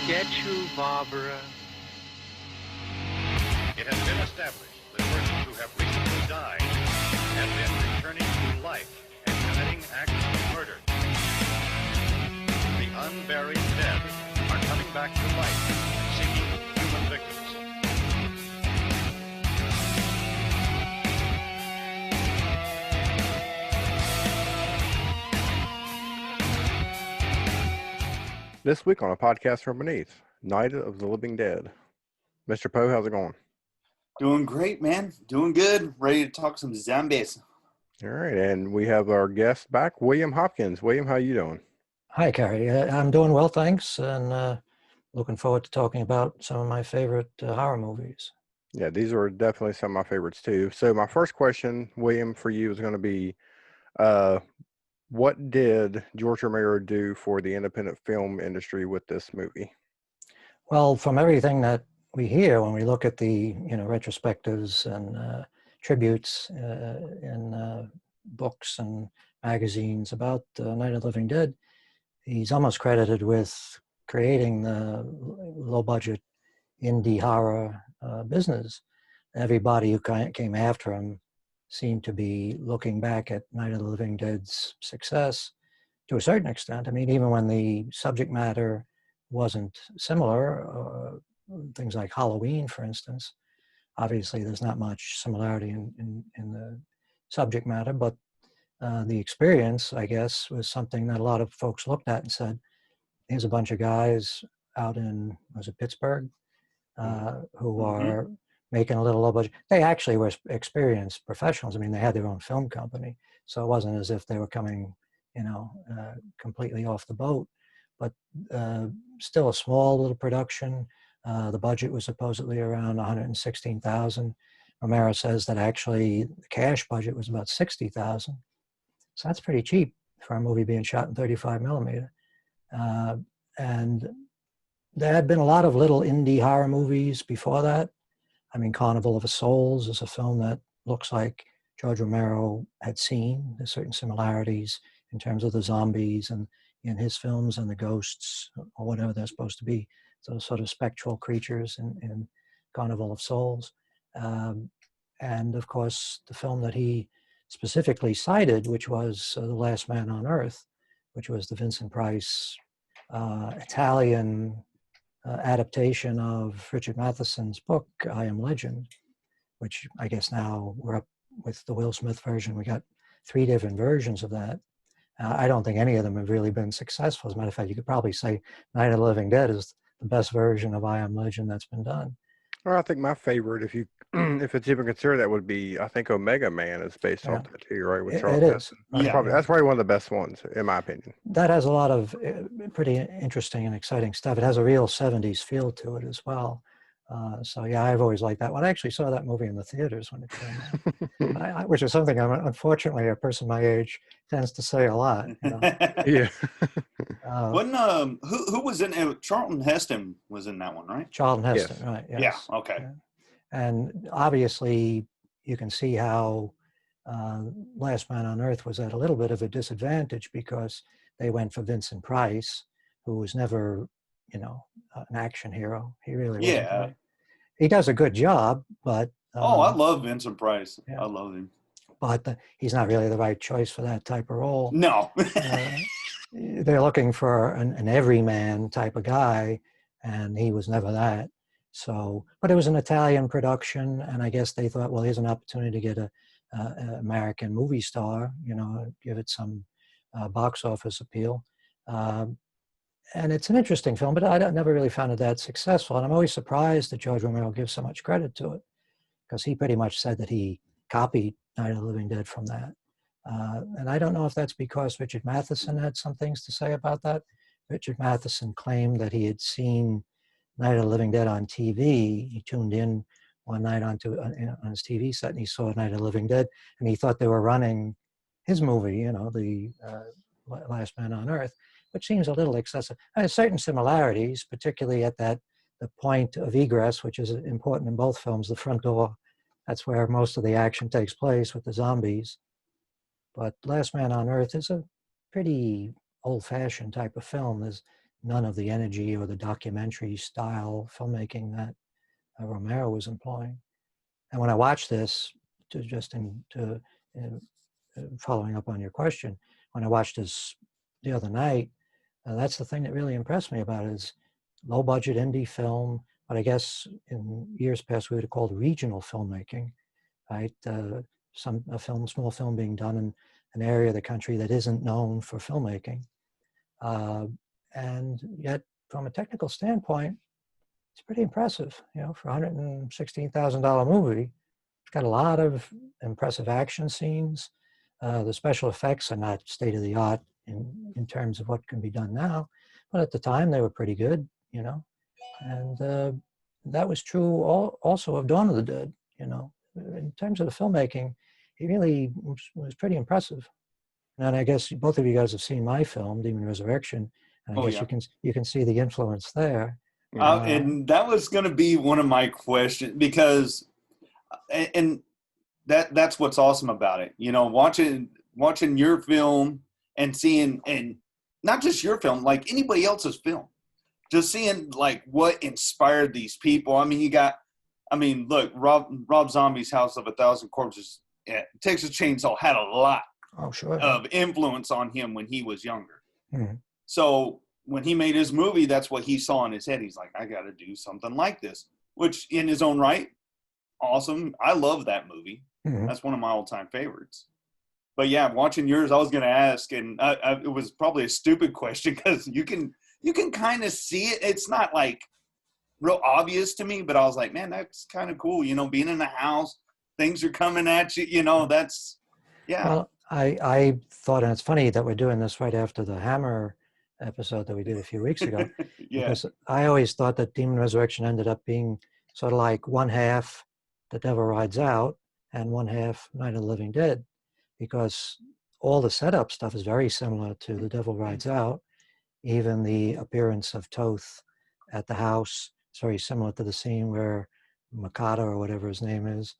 get you, Barbara. It has been established that persons who have recently died have been returning to life and committing acts of murder. The unburied dead are coming back to life and seeking human victims. This week on a podcast from beneath, Night of the Living Dead. Mr. Poe, how's it going? Doing great, man. Doing good. Ready to talk some zombies. All right, and we have our guest back, William Hopkins. William, how you doing? Hi, Carey. I'm doing well, thanks, and looking forward to talking about some of my favorite horror movies. Yeah, these are definitely some of my favorites too. So my first question, William, for you is going to be, what did George Romero do for the independent film industry with this movie? Well, from everything that we hear when we look at the retrospectives and tributes in books and magazines about Night of the Living Dead, he's almost credited with creating the low-budget indie horror business. Everybody who came after him seemed to be looking back at Night of the Living Dead's success to a certain extent. I mean, even when the subject matter wasn't similar, things like Halloween, for instance, obviously there's not much similarity in the subject matter, but the experience, I guess, was something that a lot of folks looked at and said, here's a bunch of guys out in, was it Pittsburgh, who are making a little low budget. They actually were experienced professionals. I mean, they had their own film company, so it wasn't as if they were coming, completely off the boat, but still a small little production. The budget was supposedly around $116,000. Romero says that actually the cash budget was about $60,000. So that's pretty cheap for a movie being shot in 35 millimeter. And there had been a lot of little indie horror movies before that. I mean, Carnival of Souls is a film that looks like George Romero had seen. There's certain similarities in terms of the zombies and in his films and the ghosts or whatever they're supposed to be, those sort of spectral creatures in Carnival of Souls. And of course, the film that he specifically cited, which was The Last Man on Earth, which was the Vincent Price Italian adaptation of Richard Matheson's book, I Am Legend, which I guess now we're up with the Will Smith version. We got 3 different versions of that. I don't think any of them have really been successful. As a matter of fact, you could probably say Night of the Living Dead is the best version of I Am Legend that's been done. Well, I think my favorite, if you if it's even considered, that would be, I think Omega Man is based off that too, right? With Charles Heston. That's probably one of the best ones, in my opinion. That has a lot of pretty interesting and exciting stuff. It has a real 70s feel to it as well. So yeah, I've always liked that one. I actually saw that movie in the theaters when it came out, which is something unfortunately a person my age tends to say a lot. Yeah. Who was in it? Charlton Heston was in that one, right? Charlton Heston, right? Yes. Yeah. Okay. Yeah. And obviously, you can see how Last Man on Earth was at a little bit of a disadvantage because they went for Vincent Price, who was never, an action hero. He really wasn't. Yeah. He does a good job, but I love Vincent Price. Yeah. I love him. But he's not really the right choice for that type of role. No. They're looking for an everyman type of guy, and he was never that. So, but it was an Italian production, and I guess they thought, well, here's an opportunity to get an American movie star, give it some box office appeal. And it's an interesting film, but I never really found it that successful. And I'm always surprised that George Romero gives so much credit to it, because he pretty much said that he copied Night of the Living Dead from that. And I don't know if that's because Richard Matheson had some things to say about that. Richard Matheson claimed that he had seen Night of the Living Dead on TV. He tuned in one night on his TV set and he saw Night of the Living Dead, and he thought they were running his movie, the Last Man on Earth, which seems a little excessive. There's certain similarities, particularly at the point of egress, which is important in both films, the front door. That's where most of the action takes place with the zombies. But Last Man on Earth is a pretty old-fashioned type of film. none of the energy or the documentary style filmmaking that Romero was employing. And when I watched this, following up on your question, when I watched this the other night, that's the thing that really impressed me about it is low budget indie film, but I guess in years past we would have called regional filmmaking, right? Small film being done in an area of the country that isn't known for filmmaking. And yet from a technical standpoint, it's pretty impressive, for a $116,000 movie. It's got a lot of impressive action scenes. The special effects are not state of the art in terms of what can be done now, but at the time they were pretty good, and that was true also of Dawn of the Dead, in terms of the filmmaking, it really was pretty impressive. And I guess both of you guys have seen my film, Demon Resurrection, and I guess you can see the influence there. And that was going to be one of my questions, because, and that's what's awesome about it. Watching your film and seeing, and not just your film, like anybody else's film, just seeing like what inspired these people. Look, Rob Zombie's House of a Thousand Corpses, Texas Chainsaw had a lot of influence on him when he was younger. Mm-hmm. So when he made his movie, that's what he saw in his head. He's like, I got to do something like this, which in his own right, awesome. I love that movie. Mm-hmm. That's one of my all-time favorites. But yeah, watching yours, I was going to ask, and it was probably a stupid question because you can kind of see it. It's not like real obvious to me, but I was like, man, that's kind of cool. Being in the house, things are coming at you. That's, yeah. Well, I thought, and it's funny that we're doing this right after the Hammer episode that we did a few weeks ago, because I always thought that Demon Resurrection ended up being sort of like one half The Devil Rides Out and one half Night of the Living Dead, because all the setup stuff is very similar to The Devil Rides Out. Even the appearance of Toth at the house is very similar to the scene where Mikado, or whatever his name is,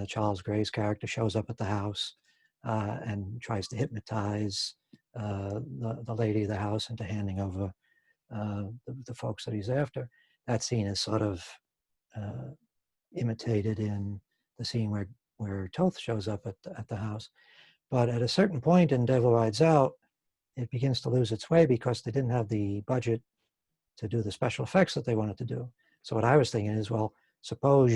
Charles Gray's character, shows up at the house and tries to hypnotize the lady of the house into handing over the folks that he's after. That scene is sort of imitated in the scene where Toth shows up at the house. But at a certain point in Devil Rides Out, it begins to lose its way because they didn't have the budget to do the special effects that they wanted to do. So what I was thinking is, well, suppose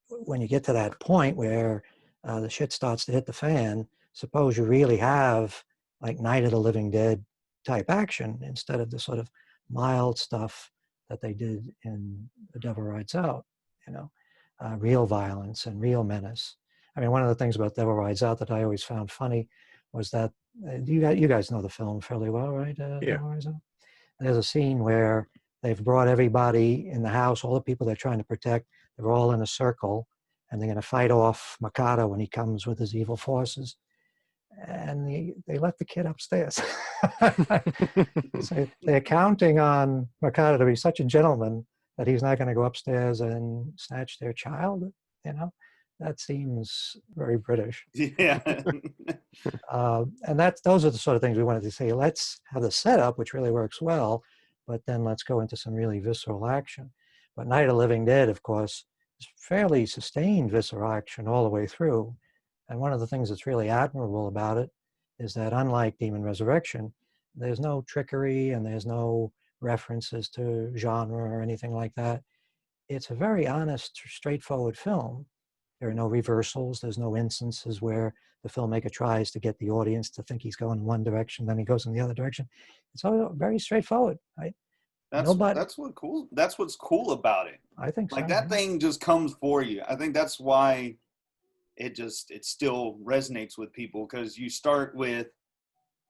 when you get to that point where the shit starts to hit the fan, suppose you really have like Night of the Living Dead type action instead of the sort of mild stuff that they did in The Devil Rides Out, real violence and real menace. I mean, one of the things about Devil Rides Out that I always found funny was that you guys know the film fairly well, right? Devil Rides Out? There's a scene where they've brought everybody in the house, all the people they're trying to protect, they're all in a circle, and they're going to fight off Mikado when he comes with his evil forces. And they let the kid upstairs. So they're counting on Mikado to be such a gentleman that he's not going to go upstairs and snatch their child, That seems very British. Yeah. And those are the sort of things we wanted to say. Let's have the setup, which really works well, but then let's go into some really visceral action. But Night of the Living Dead, of course, is fairly sustained visceral action all the way through. And one of the things that's really admirable about it is that unlike Demon Resurrection, there's no trickery and there's no references to genre or anything like that. It's a very honest, straightforward film. There are no reversals. There's no instances where the filmmaker tries to get the audience to think he's going in one direction, then he goes in the other direction. It's all very straightforward, right? That's what's cool about it. I think like that thing just comes for you. I think that's why it still resonates with people, because you start with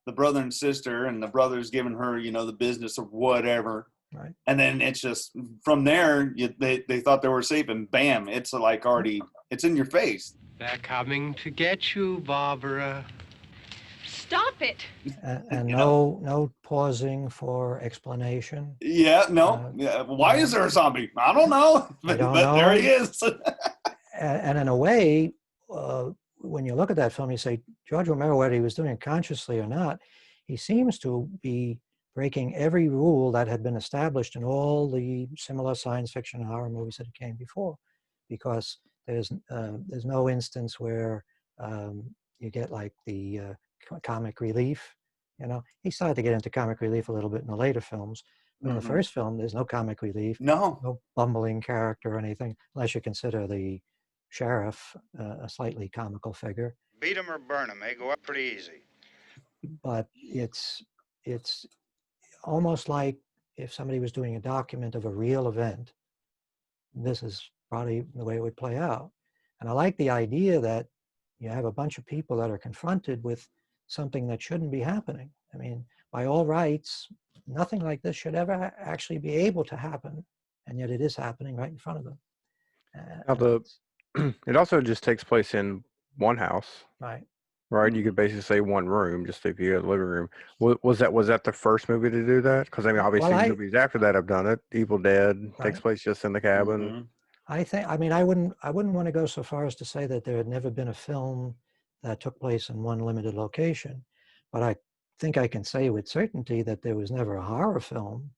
the brother and sister, and the brother's giving her, the business of whatever. Right. And then it's just from there, they thought they were safe, and bam, it's like already, it's in your face. They're coming to get you, Barbara. Stop it. And no pausing for explanation. Yeah, no. Why is there a zombie? I don't know. But there he is. And in a way, when you look at that film, you say, George Romero, whether he was doing it consciously or not, he seems to be breaking every rule that had been established in all the similar science fiction and horror movies that came before, because there's no instance where you get like the comic relief. You know, he started to get into comic relief a little bit in the later films. But in the first film, there's no comic relief, no bumbling character or anything, unless you consider the sheriff a slightly comical figure. Beat 'em or burn 'em, go up pretty easy. But it's almost like if somebody was doing a document of a real event, this is probably the way it would play out. And I like the idea that you have a bunch of people that are confronted with something that shouldn't be happening. I mean, by all rights, nothing like this should ever actually be able to happen, and yet it is happening right in front of them. Now it also just takes place in one house, right? Right, you could basically say one room, just if you had a living room. Was that the first movie to do that? Because I mean, obviously, movies after that have done it. Evil Dead takes place just in the cabin. I wouldn't want to go so far as to say that there had never been a film that took place in one limited location, but I think I can say with certainty that there was never a horror film,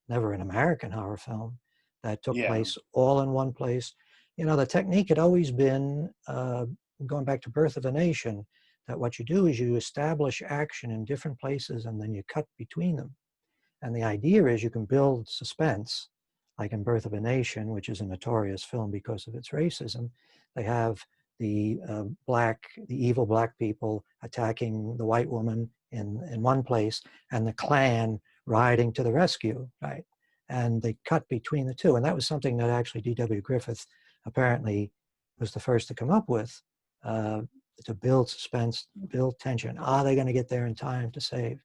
never an American horror film, that took place all in one place. You know, the technique had always been, going back to Birth of a Nation, that what you do is you establish action in different places and then you cut between them. And the idea is you can build suspense, like in Birth of a Nation, which is a notorious film because of its racism. They have the evil black people attacking the white woman in one place, and the Klan riding to the rescue, right? And they cut between the two. And that was something that actually D.W. Griffith apparently was the first to come up with, to build suspense, build tension. Are they going to get there in time to save?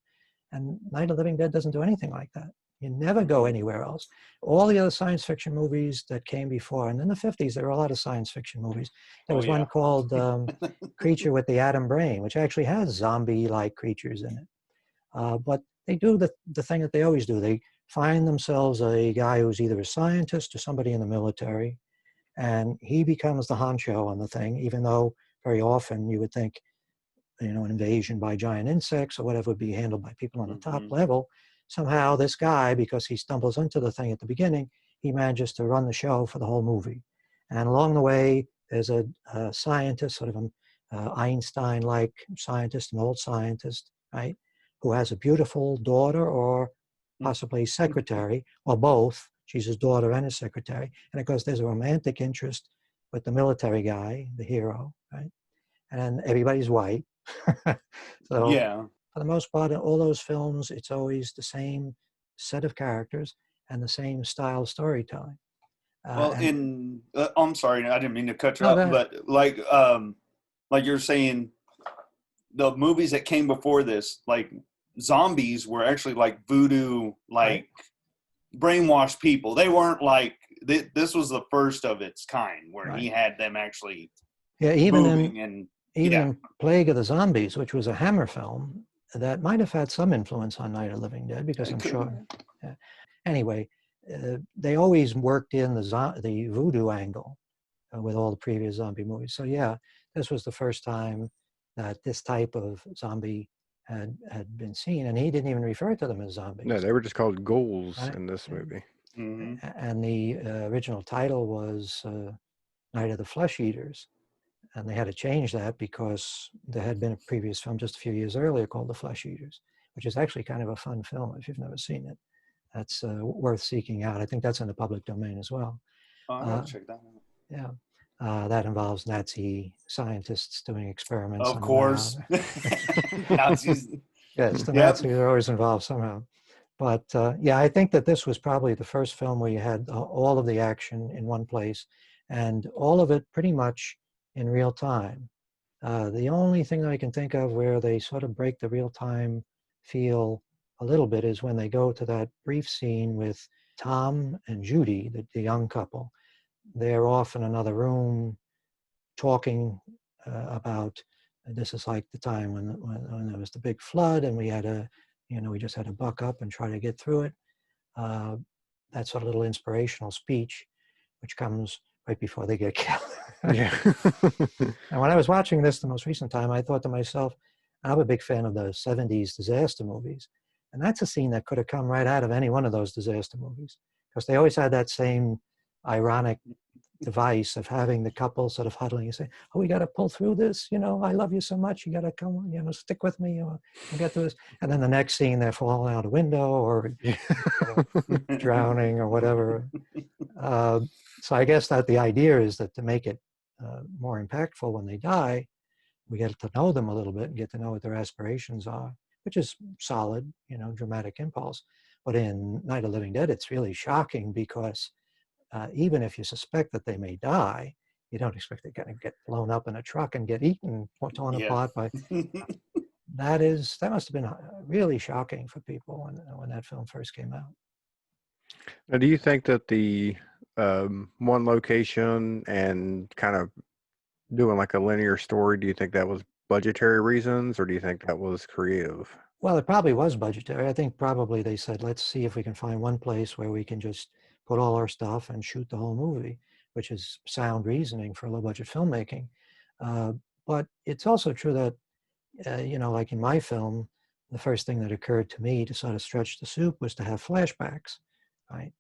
And Night of the Living Dead doesn't do anything like that. You never go anywhere else. All the other science fiction movies that came before, and in the 50s, there were a lot of science fiction movies. There was one called Creature with the Atom Brain, which actually has zombie-like creatures in it. But they do the thing that they always do. They find themselves a guy who's either a scientist or somebody in the military, and he becomes the honcho on the thing, even though very often you would think, you know, an invasion by giant insects or whatever would be handled by people on the top level. Somehow this guy, because he stumbles into the thing at the beginning, he manages to run the show for the whole movie. And along the way, there's a scientist, sort of an Einstein-like scientist, an old scientist, right, who has a beautiful daughter or possibly secretary, or both. She's his daughter and his secretary. And of course, there's a romantic interest with the military guy, the hero, right? And everybody's white. So for the most part, in all those films, it's always the same set of characters and the same style of storytelling. Well, I'm sorry, I didn't mean to cut you off, but like you're saying, the movies that came before this, like zombies, were actually like voodoo, like brainwashed people. They weren't like this was the first of its kind, where he had them actually even in Plague of the Zombies, which was a Hammer film, that might have had some influence on Night of the Living Dead, because I'm sure. Anyway, they always worked in the voodoo angle with all the previous zombie movies. So yeah, this was the first time that this type of zombie had been seen, and he didn't even refer to them as zombies. No, they were just called ghouls in this movie. And the original title was Night of the Flesh Eaters. And they had to change that because there had been a previous film just a few years earlier called The Flesh Eaters, which is actually kind of a fun film if you've never seen it. That's worth seeking out. I think that's in the public domain as well. I'm going to check that out. Yeah. That involves Nazi scientists doing experiments. Of course. Nazis. Yes, the Nazis are always involved somehow. But I think that this was probably the first film where you had all of the action in one place, and all of it pretty much in real time. The only thing I can think of where they sort of break the real time feel a little bit is when they go to that brief scene with Tom and Judy, the young couple. They're off in another room talking about, this is like the time when there was the big flood and we had we just had to buck up and try to get through it. That sort of little inspirational speech, which comes right before they get killed. And when I was watching this the most recent time, I thought to myself, I'm a big fan of the 70s disaster movies. And that's a scene that could have come right out of any one of those disaster movies, because they always had that same ironic device of having the couple sort of huddling and saying, "Oh, we got to pull through this. I love you so much. You got to come, stick with me. We'll get through this." And then the next scene, they're falling out a window or drowning or whatever. So I guess that the idea is that to make it more impactful when they die, we get to know them a little bit and get to know what their aspirations are, which is solid, dramatic impulse. But in Night of the Living Dead, it's really shocking because even if you suspect that they may die, you don't expect they're going to get blown up in a truck and get eaten or torn apart by. That must have been really shocking for people when that film first came out. Now, do you think that the one location and kind of doing like a linear story, do you think that was budgetary reasons, or do you think that was creative? Well, it probably was budgetary. I think probably they said, let's see if we can find one place where we can just put all our stuff and shoot the whole movie, which is sound reasoning for low budget filmmaking. But it's also true that, like in my film, the first thing that occurred to me to sort of stretch the soup was to have flashbacks, right?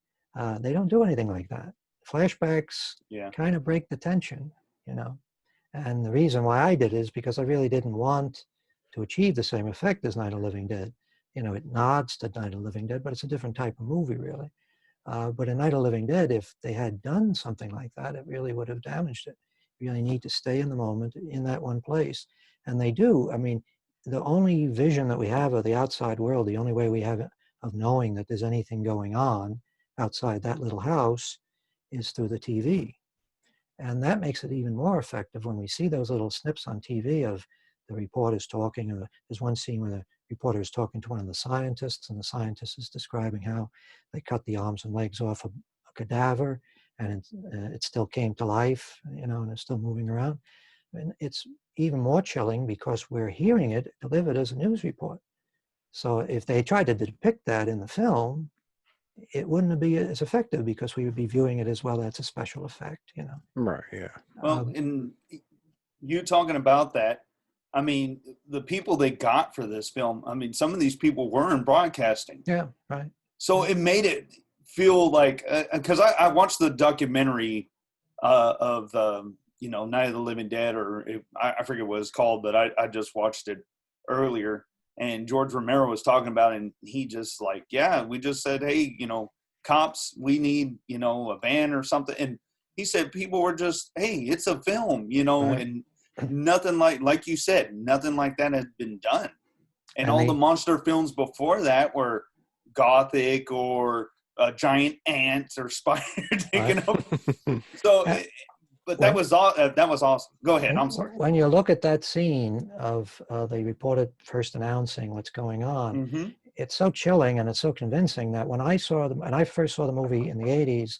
They don't do anything like that. Flashbacks kind of break the tension, And the reason why I did is because I really didn't want to achieve the same effect as Night of the Living Dead. It nods to Night of the Living Dead, but it's a different type of movie, really. But in Night of the Living Dead, if they had done something like that, it really would have damaged it. You really need to stay in the moment, in that one place. And they do. I mean, the only vision that we have of the outside world, the only way we have of knowing that there's anything going on outside that little house is through the TV. And that makes it even more effective when we see those little snips on TV of the reporters talking. There's one scene where the reporter is talking to one of the scientists, and the scientist is describing how they cut the arms and legs off a cadaver, and it still came to life, and it's still moving around. And it's even more chilling because we're hearing it delivered as a news report. So if they tried to depict that in the film, it wouldn't be as effective because we would be viewing it as, well, that's a special effect, Right, yeah. Well, in you talking about that, I mean, the people they got for this film, I mean, some of these people were in broadcasting. Yeah, right. So it made it feel like, because I watched the documentary of, Night of the Living Dead, or I forget what it's called, but I just watched it earlier. And George Romero was talking about it, and he just like, we just said, hey, cops, we need, a van or something. And he said people were just, hey, it's a film, Right. and nothing like you said, nothing like that has been done. And all the monster films before that were gothic or giant ants or spider taking up. So, but that was awesome. Go ahead. I'm sorry. When you look at that scene of the reporter first announcing what's going on, it's so chilling and it's so convincing that when I first saw the movie in the 80s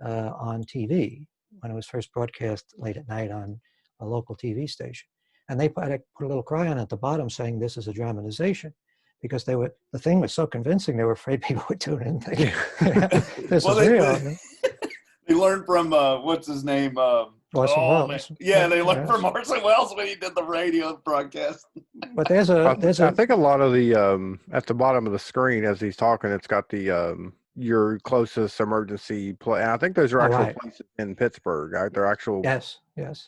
on TV, when it was first broadcast late at night on a local TV station, and they put a little crayon at the bottom saying this is a dramatization, because the thing was so convincing they were afraid people would tune in and think this is real. They learned from what's his name? Orson Welles. Yeah, they learned from Orson Welles when he did the radio broadcast. But I think a lot of the at the bottom of the screen as he's talking, it's got the your closest emergency place. And I think those are actual places in Pittsburgh. Right? They're actual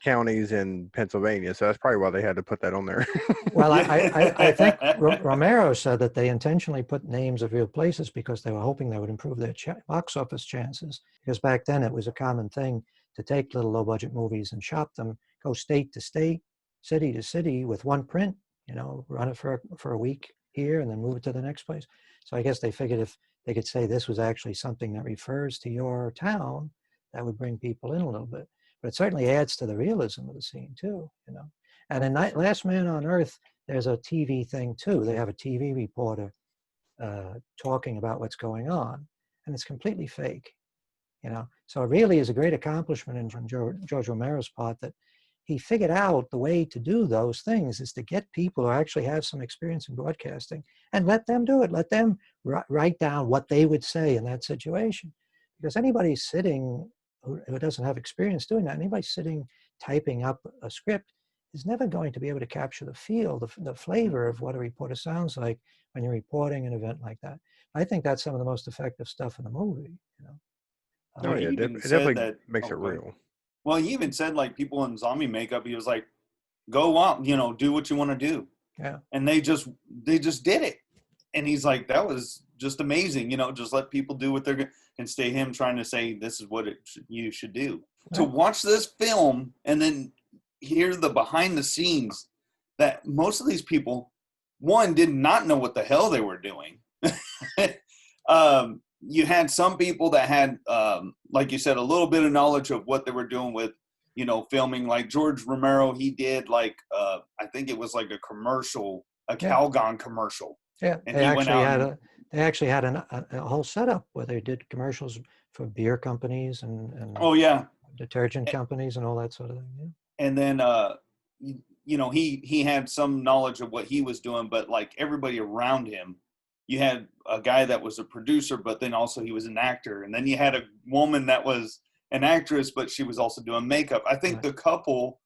counties in Pennsylvania. So that's probably why they had to put that on there. Well, I think Romero said that they intentionally put names of real places because they were hoping that would improve their box office chances. Because back then it was a common thing to take little low-budget movies and shop them, go state to state, city to city with one print, run it for a week here and then move it to the next place. So I guess they figured if they could say this was actually something that refers to your town, that would bring people in a little bit. But it certainly adds to the realism of the scene too, And in Last Man on Earth, there's a TV thing too. They have a TV reporter talking about what's going on, and it's completely fake, So it really is a great accomplishment from George Romero's part that he figured out the way to do those things is to get people who actually have some experience in broadcasting and let them do it. Let them write down what they would say in that situation. Because anybody sitting who doesn't have experience doing that, anybody sitting typing up a script is never going to be able to capture the feel, the flavor of what a reporter sounds like when you're reporting an event like that. I think that's some of the most effective stuff in the movie. You know? Oh yeah, it definitely makes it real. Well, he even said like people in zombie makeup. He was like, "Go out, you know, do what you want to do." Yeah. And they just did it. And he's like, that was just amazing. You know, just let people do what they're going to, instead of him trying to say, this is what you should do. Right. To watch this film and then hear the behind the scenes that most of these people, one, did not know what the hell they were doing. You had some people that had, like you said, a little bit of knowledge of what they were doing with, you know, filming. Like George Romero, he did like, I think it was like a commercial, a Calgon commercial. Yeah, and they actually had a whole setup where they did commercials for beer companies and oh yeah, detergent companies and all that sort of thing. Yeah. And then you know, he had some knowledge of what he was doing, but like everybody around him, you had a guy that was a producer, but then also he was an actor, and then you had a woman that was an actress, but she was also doing makeup. I think the couple,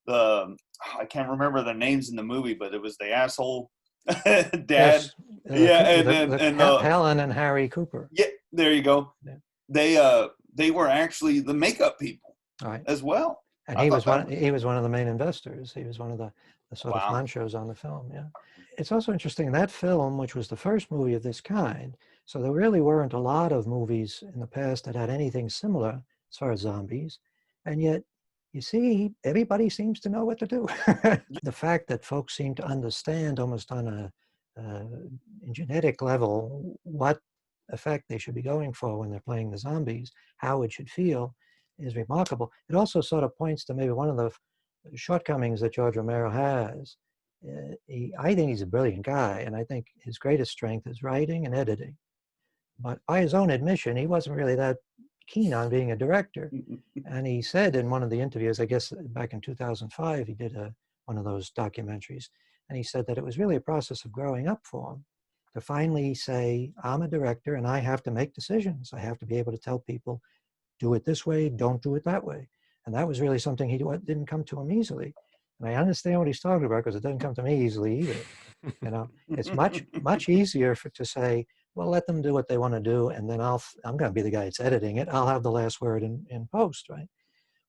I can't remember their names in the movie, but it was the asshole dad. Yes. And Helen and Harry Cooper. Yeah, there you go. Yeah. They were actually the makeup people as well. And he was one of the main investors. He was one of the sort of honchos on the film. Yeah. It's also interesting, that film, which was the first movie of this kind, so there really weren't a lot of movies in the past that had anything similar as far as zombies. And yet, you see, everybody seems to know what to do. The fact that folks seem to understand almost on a genetic level what effect they should be going for when they're playing the zombies, how it should feel, is remarkable. It also sort of points to maybe one of the shortcomings that George Romero has. I think he's a brilliant guy, and I think his greatest strength is writing and editing. But by his own admission, he wasn't really that keen on being a director. And he said in one of the interviews, I guess back in 2005, he did one of those documentaries, and he said that it was really a process of growing up for him to finally say, I'm a director and I have to make decisions. I have to be able to tell people, do it this way, don't do it that way. And that was really something didn't come to him easily. And I understand what he's talking about, because it doesn't come to me easily either. You know, it's much easier to say, well, let them do what they want to do, and then I'm going to be the guy that's editing it. I'll have the last word in post, right?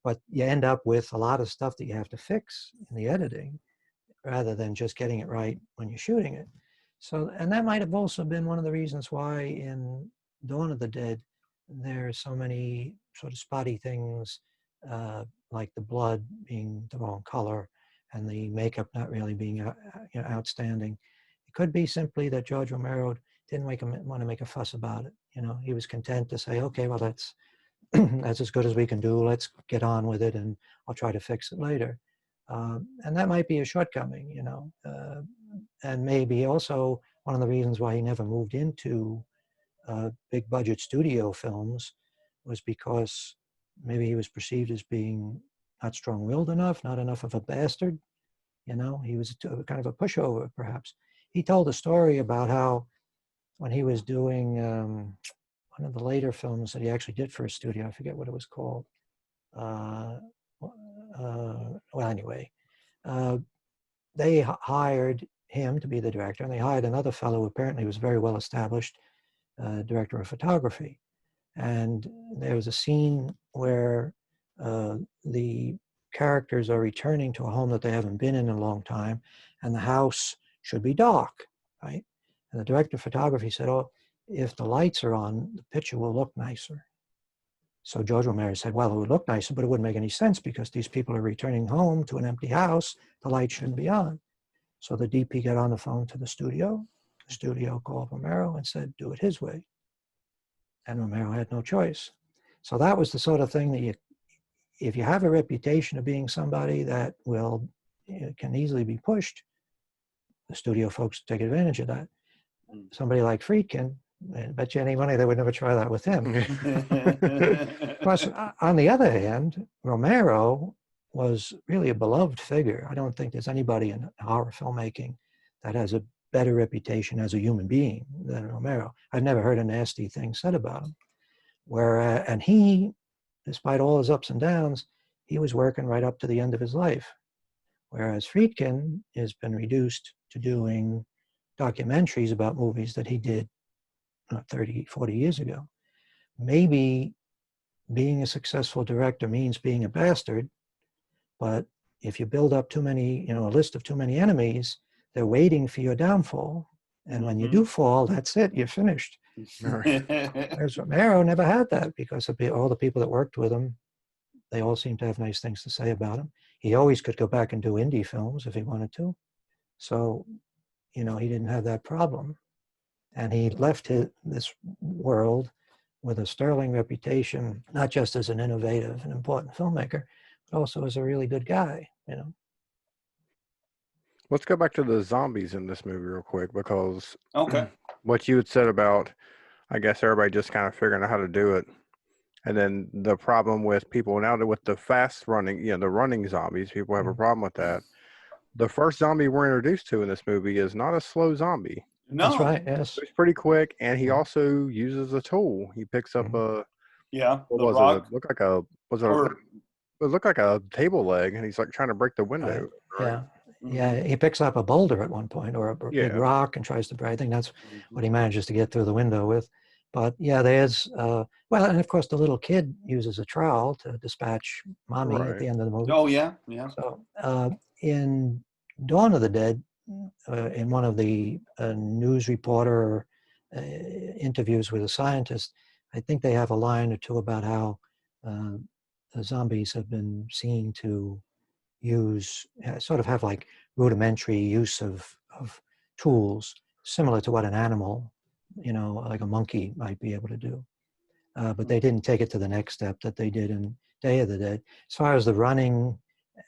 But you end up with a lot of stuff that you have to fix in the editing, rather than just getting it right when you're shooting it. So, and that might have also been one of the reasons why in Dawn of the Dead, there are so many sort of spotty things, like the blood being the wrong color and the makeup not really being outstanding. It could be simply that George Romero didn't want to make a fuss about it. You know, he was content to say, okay, well, that's as good as we can do. Let's get on with it, and I'll try to fix it later. And that might be a shortcoming, you know, and maybe also one of the reasons why he never moved into big budget studio films was because maybe he was perceived as being not strong-willed enough, not enough of a bastard. You know, he was kind of a pushover, perhaps. He told a story about how when he was doing one of the later films that he actually did for a studio, I forget what it was called. Well, anyway, they hired him to be the director, and they hired another fellow who apparently was very well established director of photography. And there was a scene where the characters are returning to a home that they haven't been in a long time, and the house should be dark, right? And the director of photography said, oh, if the lights are on, the picture will look nicer. So George Romero said, well, it would look nicer, but it wouldn't make any sense because these people are returning home to an empty house. The light shouldn't be on. So the DP got on the phone to the studio. The studio called Romero and said, do it his way. And Romero had no choice. So that was the sort of thing that if you have a reputation of being somebody that can easily be pushed, the studio folks take advantage of that. Somebody like Friedkin, I bet you any money they would never try that with him. Of course, on the other hand, Romero was really a beloved figure. I don't think there's anybody in horror filmmaking that has a better reputation as a human being than Romero. I've never heard a nasty thing said about him. And he, despite all his ups and downs, he was working right up to the end of his life. Whereas Friedkin has been reduced to doing documentaries about movies that he did 30, 40 years ago. Maybe being a successful director means being a bastard, but if you build up too many, a list of too many enemies, they're waiting for your downfall. And when you do fall, that's it, you're finished. Whereas Romero never had that, because of all the people that worked with him, they all seemed to have nice things to say about him. He always could go back and do indie films if he wanted to. So, he didn't have that problem. And he left this world with a sterling reputation, not just as an innovative and important filmmaker, but also as a really good guy, Let's go back to the zombies in this movie real quick, because what you had said about, I guess, everybody just kind of figuring out how to do it. And then the problem with people now, with the fast running, the running zombies, people have a problem with that. The first zombie we're introduced to in this movie is not a slow zombie. No. That's right, yes. It's pretty quick, and he also uses a tool. He picks up what was rock. it? It looked like a table leg, and he's like trying to break the window. Right? Yeah, he picks up a boulder at one point, or a big rock, and tries to break. I think that's what he manages to get through the window with. But yeah, there's and of course the little kid uses a trowel to dispatch mommy at the end of the movie. Oh yeah. So in Dawn of the Dead, in one of the news reporter interviews with a scientist, I think they have a line or two about how the zombies have been seen to have like rudimentary use of tools, similar to what an animal, like a monkey might be able to do. But they didn't take it to the next step that they did in Day of the Dead. As far as the running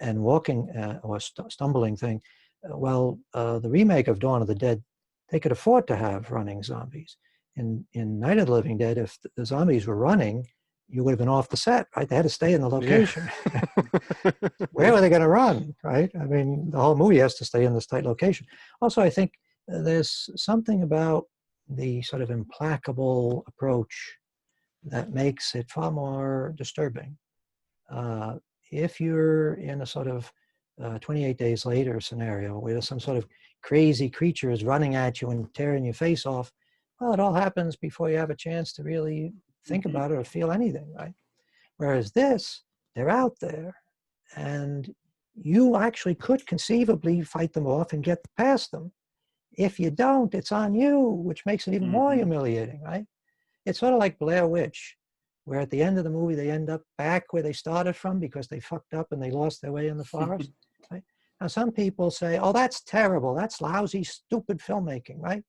and walking or stumbling thing, the remake of Dawn of the Dead, they could afford to have running zombies. In Night of the Living Dead, if the zombies were running, you would have been off the set, right? They had to stay in the location. Yeah. Where were they going to run, right? I mean, the whole movie has to stay in this tight location. Also, I think there's something about the sort of implacable approach that makes it far more disturbing. If you're in a sort of 28 days later scenario where some sort of crazy creature is running at you and tearing your face off, well, it all happens before you have a chance to really think about it or feel anything, right? Whereas this, they're out there, and you actually could conceivably fight them off and get past them. If you don't, it's on you, which makes it even more humiliating, right? It's sort of like Blair Witch, where at the end of the movie, they end up back where they started from because they fucked up and they lost their way in the forest, right? Now, some people say, oh, that's terrible. That's lousy, stupid filmmaking, right?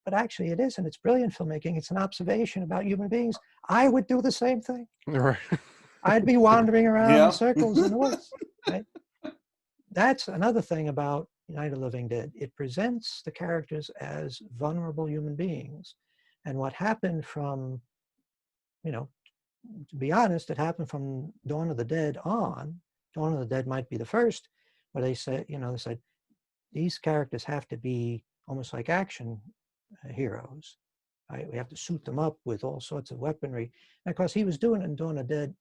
But actually it isn't. It's brilliant filmmaking. It's an observation about human beings. I would do the same thing. Right. I'd be wandering around in circles in the woods, right? That's another thing about Night of the Living Dead. It presents the characters as vulnerable human beings. And what happened from, to be honest, it happened from Dawn of the Dead on. Dawn of the Dead might be the first, where they said, they said, these characters have to be almost like action heroes. Right? We have to suit them up with all sorts of weaponry. And of course, he was doing it in Dawn of the Dead.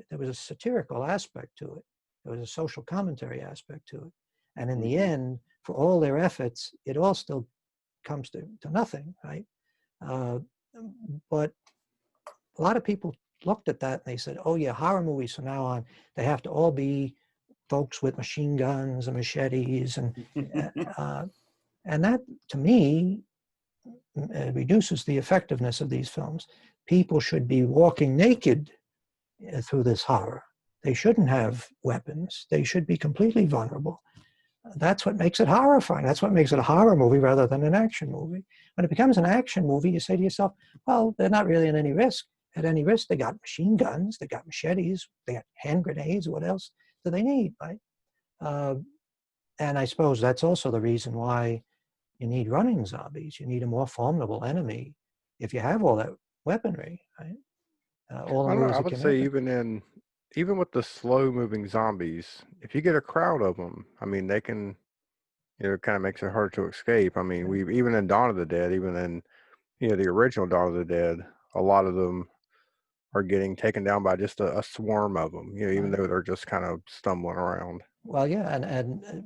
There was a satirical aspect to it. There was a social commentary aspect to it. And in the end, for all their efforts, it all still comes to nothing, right? But a lot of people looked at that and they said, oh yeah, horror movies from now on, they have to all be folks with machine guns and machetes. And that, to me, reduces the effectiveness of these films. People should be walking naked through this horror. They shouldn't have weapons. They should be completely vulnerable. That's what makes it horrifying. That's what makes it a horror movie rather than an action movie. When it becomes an action movie, you say to yourself, well, they're not really at any risk. At any risk, they got machine guns, they got machetes, they got hand grenades. What else do they need, right? And I suppose that's also the reason why you need running zombies. You need a more formidable enemy if you have all that weaponry, right? I would say even with the slow moving zombies, if you get a crowd of them, I mean, they can, it kind of makes it hard to escape. I mean, even in Dawn of the Dead, even in, the original Dawn of the Dead, a lot of them are getting taken down by just a swarm of them, you know, even though they're just kind of stumbling around. Well, yeah, and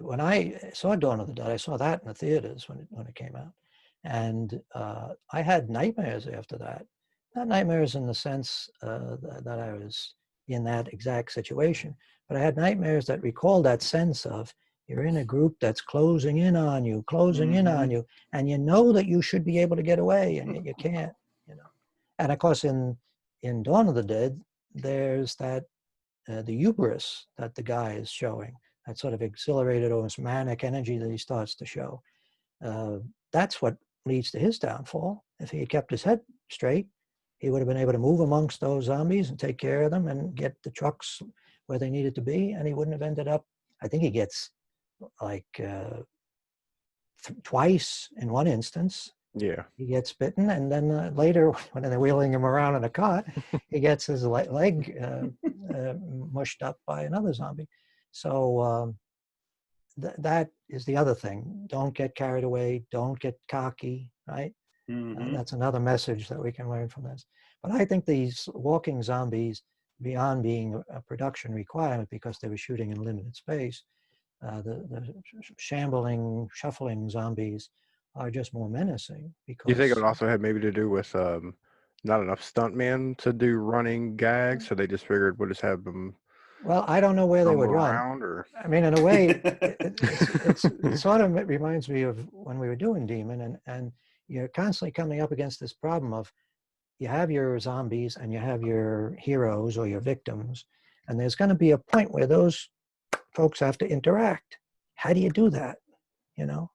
when I saw Dawn of the Dead, I saw that in the theaters when it came out, and I had nightmares after that. Not nightmares in the sense that I was in that exact situation, but I had nightmares that recalled that sense of you're in a group that's closing in on you, and you know that you should be able to get away, and yet you can't, you know. And of course, in Dawn of the Dead, there's that the hubris that the guy is showing, that sort of exhilarated, almost manic energy that he starts to show. That's what leads to his downfall. If he had kept his head straight, he would have been able to move amongst those zombies and take care of them and get the trucks where they needed to be, and he wouldn't have ended up, I think he gets like twice in one instance. Yeah. He gets bitten, and then later, when they're wheeling him around in a cart, he gets his leg mushed up by another zombie. So that is the other thing. Don't get carried away. Don't get cocky, right? That's another message that we can learn from this. But I think these walking zombies, beyond being a production requirement because they were shooting in limited space, the shambling, shuffling zombies are just more menacing. Because you think it also had maybe to do with not enough stuntmen to do running gags, so they just figured we'll just have them. Well, I don't know where they would run. I mean, in a way, it sort of reminds me of when we were doing Demon, and you're constantly coming up against this problem of you have your zombies and you have your heroes or your victims, and there's going to be a point where those folks have to interact. How do you do that? You know,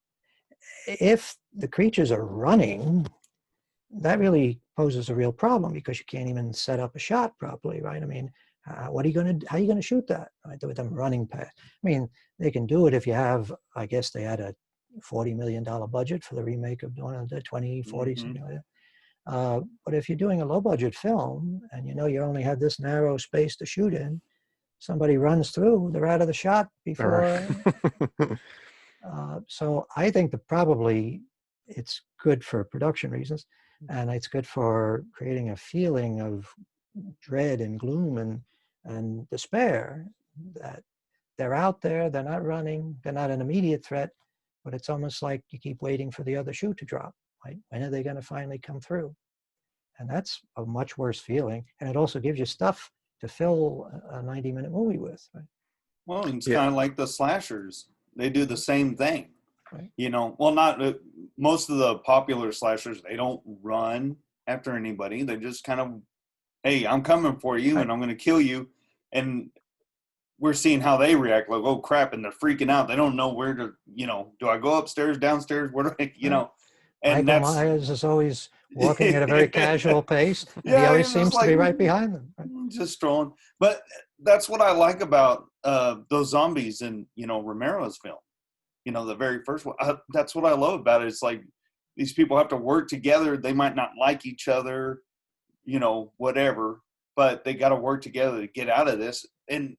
if the creatures are running, that really poses a real problem because you can't even set up a shot properly, right? I mean, what are you going to? How are you going to shoot that? Right, with them running past. I mean, they can do it if you have. I guess they had a $40 million budget for the remake of Dawn of the Dead, 2040, something like that. But if you're doing a low-budget film and you know you only have this narrow space to shoot in, somebody runs through, they're out of the shot before. So I think that probably it's good for production reasons, and it's good for creating a feeling of dread and gloom and despair, that they're out there, they're not running, they're not an immediate threat, but it's almost like you keep waiting for the other shoe to drop. Right? When are they going to finally come through? And that's a much worse feeling. And it also gives you stuff to fill a 90-minute movie with. Right? Well, it's kind of like the slashers. They do the same thing. Right. You know, well, not most of the popular slashers, they don't run after anybody. They just kind of, hey, I'm coming for you and I'm going to kill you. And we're seeing how they react, like, oh crap, and they're freaking out. They don't know where to, you know, do I go upstairs, downstairs? Where do I, you know? And Michael Myers is always walking at a very casual pace, and he always seems to be right behind them. Right? Just strolling. But that's what I like about those zombies in, you know, Romero's film. You know, the very first one. That's what I love about it. It's like these people have to work together. They might not like each other, you know, whatever, but they got to work together to get out of this. And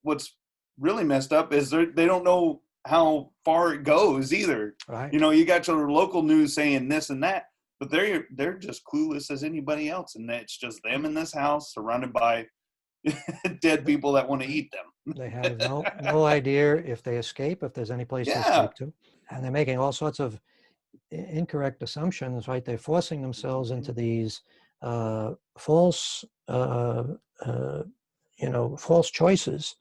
what's really messed up is they don't know how far it goes either. Right. You know, you got your local news saying this and that, but they're just clueless as anybody else, and it's just them in this house surrounded by dead people that want to eat them. They have no idea if they escape, if there's any place to escape to, and they're making all sorts of incorrect assumptions. Right? They're forcing themselves into these false, false choices.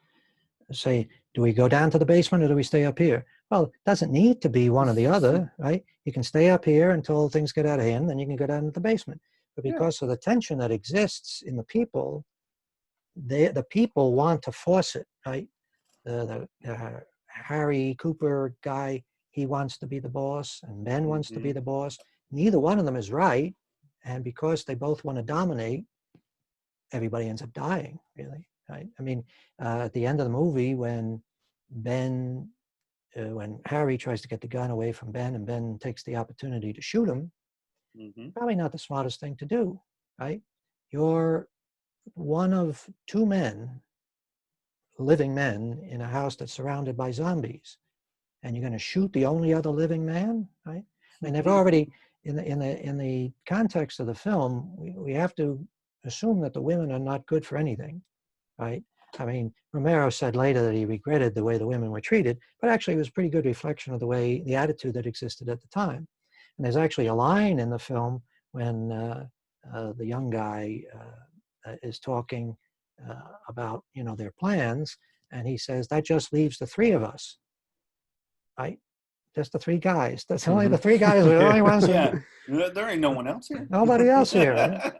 Say, do we go down to the basement or do we stay up here? Well, it doesn't need to be one or the other, right? You can stay up here until things get out of hand, then you can go down to the basement. But because of the tension that exists in the people, the people want to force it, right? The Harry Cooper guy, he wants to be the boss, and Ben wants to be the boss. Neither one of them is right, and because they both want to dominate, everybody ends up dying, really. Right? I mean, at the end of the movie, when Harry tries to get the gun away from Ben, and Ben takes the opportunity to shoot him, probably not the smartest thing to do, right? You're one of two men, living men, in a house that's surrounded by zombies, and you're going to shoot the only other living man, right? I mean, they've already, in the context of the film, we have to assume that the women are not good for anything, right? I mean, Romero said later that he regretted the way the women were treated, but actually it was a pretty good reflection of the attitude that existed at the time. And there's actually a line in the film when the young guy is talking about, their plans, and he says, that just leaves the three of us, right? Just the three guys. That's only the three guys. We're the only ones. Yeah, there ain't no one else here. Nobody else here. Right?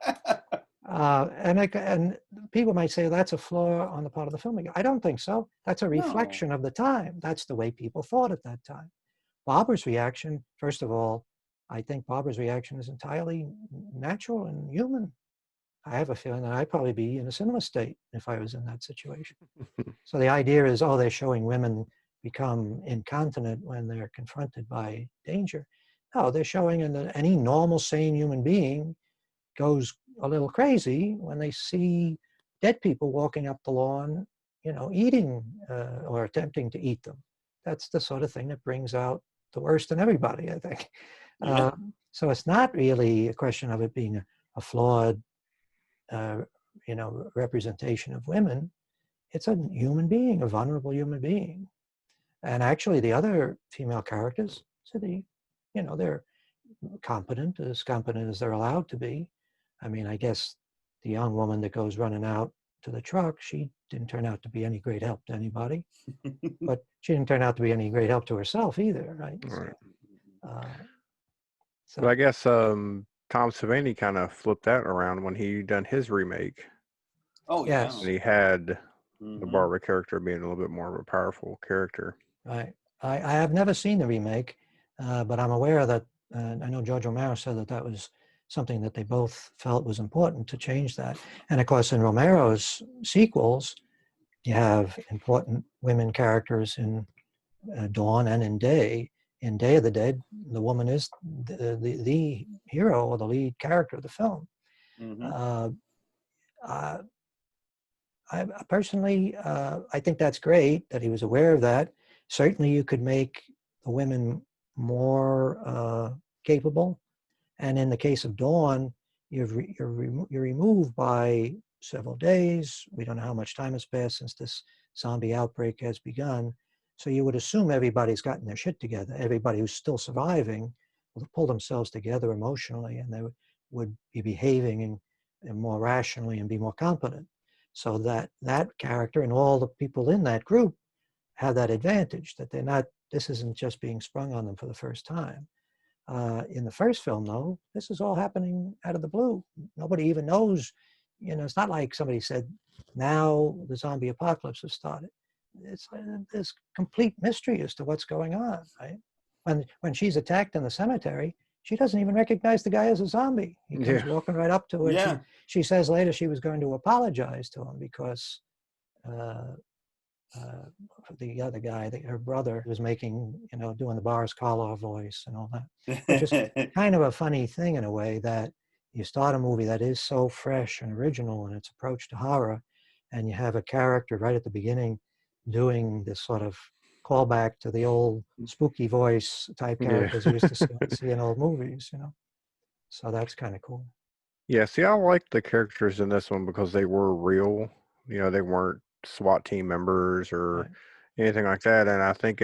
And people might say that's a flaw on the part of the filmmaker. I don't think so. That's a reflection of the time. That's the way people thought at that time. Barbara's reaction, first of all, I think Barbara's reaction is entirely natural and human. I have a feeling that I'd probably be in a similar state if I was in that situation. So the idea is, they're showing women become incontinent when they're confronted by danger. No, they're showing any normal, sane human being goes a little crazy when they see dead people walking up the lawn, eating or attempting to eat them. That's the sort of thing that brings out the worst in everybody, I think. Yeah. So it's not really a question of it being a flawed, representation of women. It's a human being, a vulnerable human being. And actually the other female characters, they're competent as they're allowed to be. I mean, I guess the young woman that goes running out to the truck, she didn't turn out to be any great help to anybody, but she didn't turn out to be any great help to herself either, right? Right. So but I guess Tom Savini kind of flipped that around when he done his remake. Oh, yes. And he had the Barbara character being a little bit more of a powerful character. Right. I have never seen the remake, but I'm aware that, I know George Romero said that was something that they both felt was important to change that. And of course, in Romero's sequels, you have important women characters in Dawn and in Day. In Day of the Dead, the woman is the hero or the lead character of the film. I personally, I think that's great that he was aware of that. Certainly you could make the women more capable. And in the case of Dawn, you're removed by several days. We don't know how much time has passed since this zombie outbreak has begun. So you would assume everybody's gotten their shit together. Everybody who's still surviving will pull themselves together emotionally, and they would be behaving and more rationally and be more competent. So that character and all the people in that group have that advantage, that they're not, this isn't just being sprung on them for the first time. In the first film, though, this is all happening out of the blue. Nobody even knows, it's not like somebody said, now the zombie apocalypse has started. There's complete mystery as to what's going on, right? When she's attacked in the cemetery, she doesn't even recognize the guy as a zombie. He comes walking right up to her. Yeah. She says later she was going to apologize to him because the other guy, her brother, was making, doing the Boris Karloff voice and all that, which is kind of a funny thing in a way, that you start a movie that is so fresh and original in its approach to horror, and you have a character right at the beginning doing this sort of callback to the old spooky voice type characters you used to see in old movies, So that's kind of cool. Yeah, see, I like the characters in this one because they were real. They weren't SWAT team members or anything like that. And I think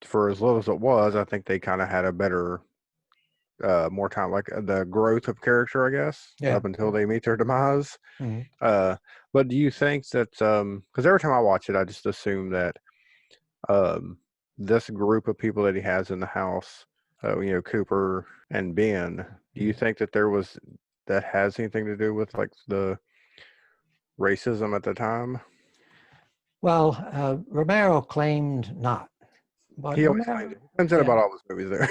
for as little as it was, I think they kind of had a better, more time, like the growth of character, I guess, up until they meet their demise. But do you think that, because every time I watch it, I just assume that this group of people that he has in the house, Cooper and Ben, do you think that has anything to do with like the racism at the time? Well, Romero claimed not. But He always said about all his movies there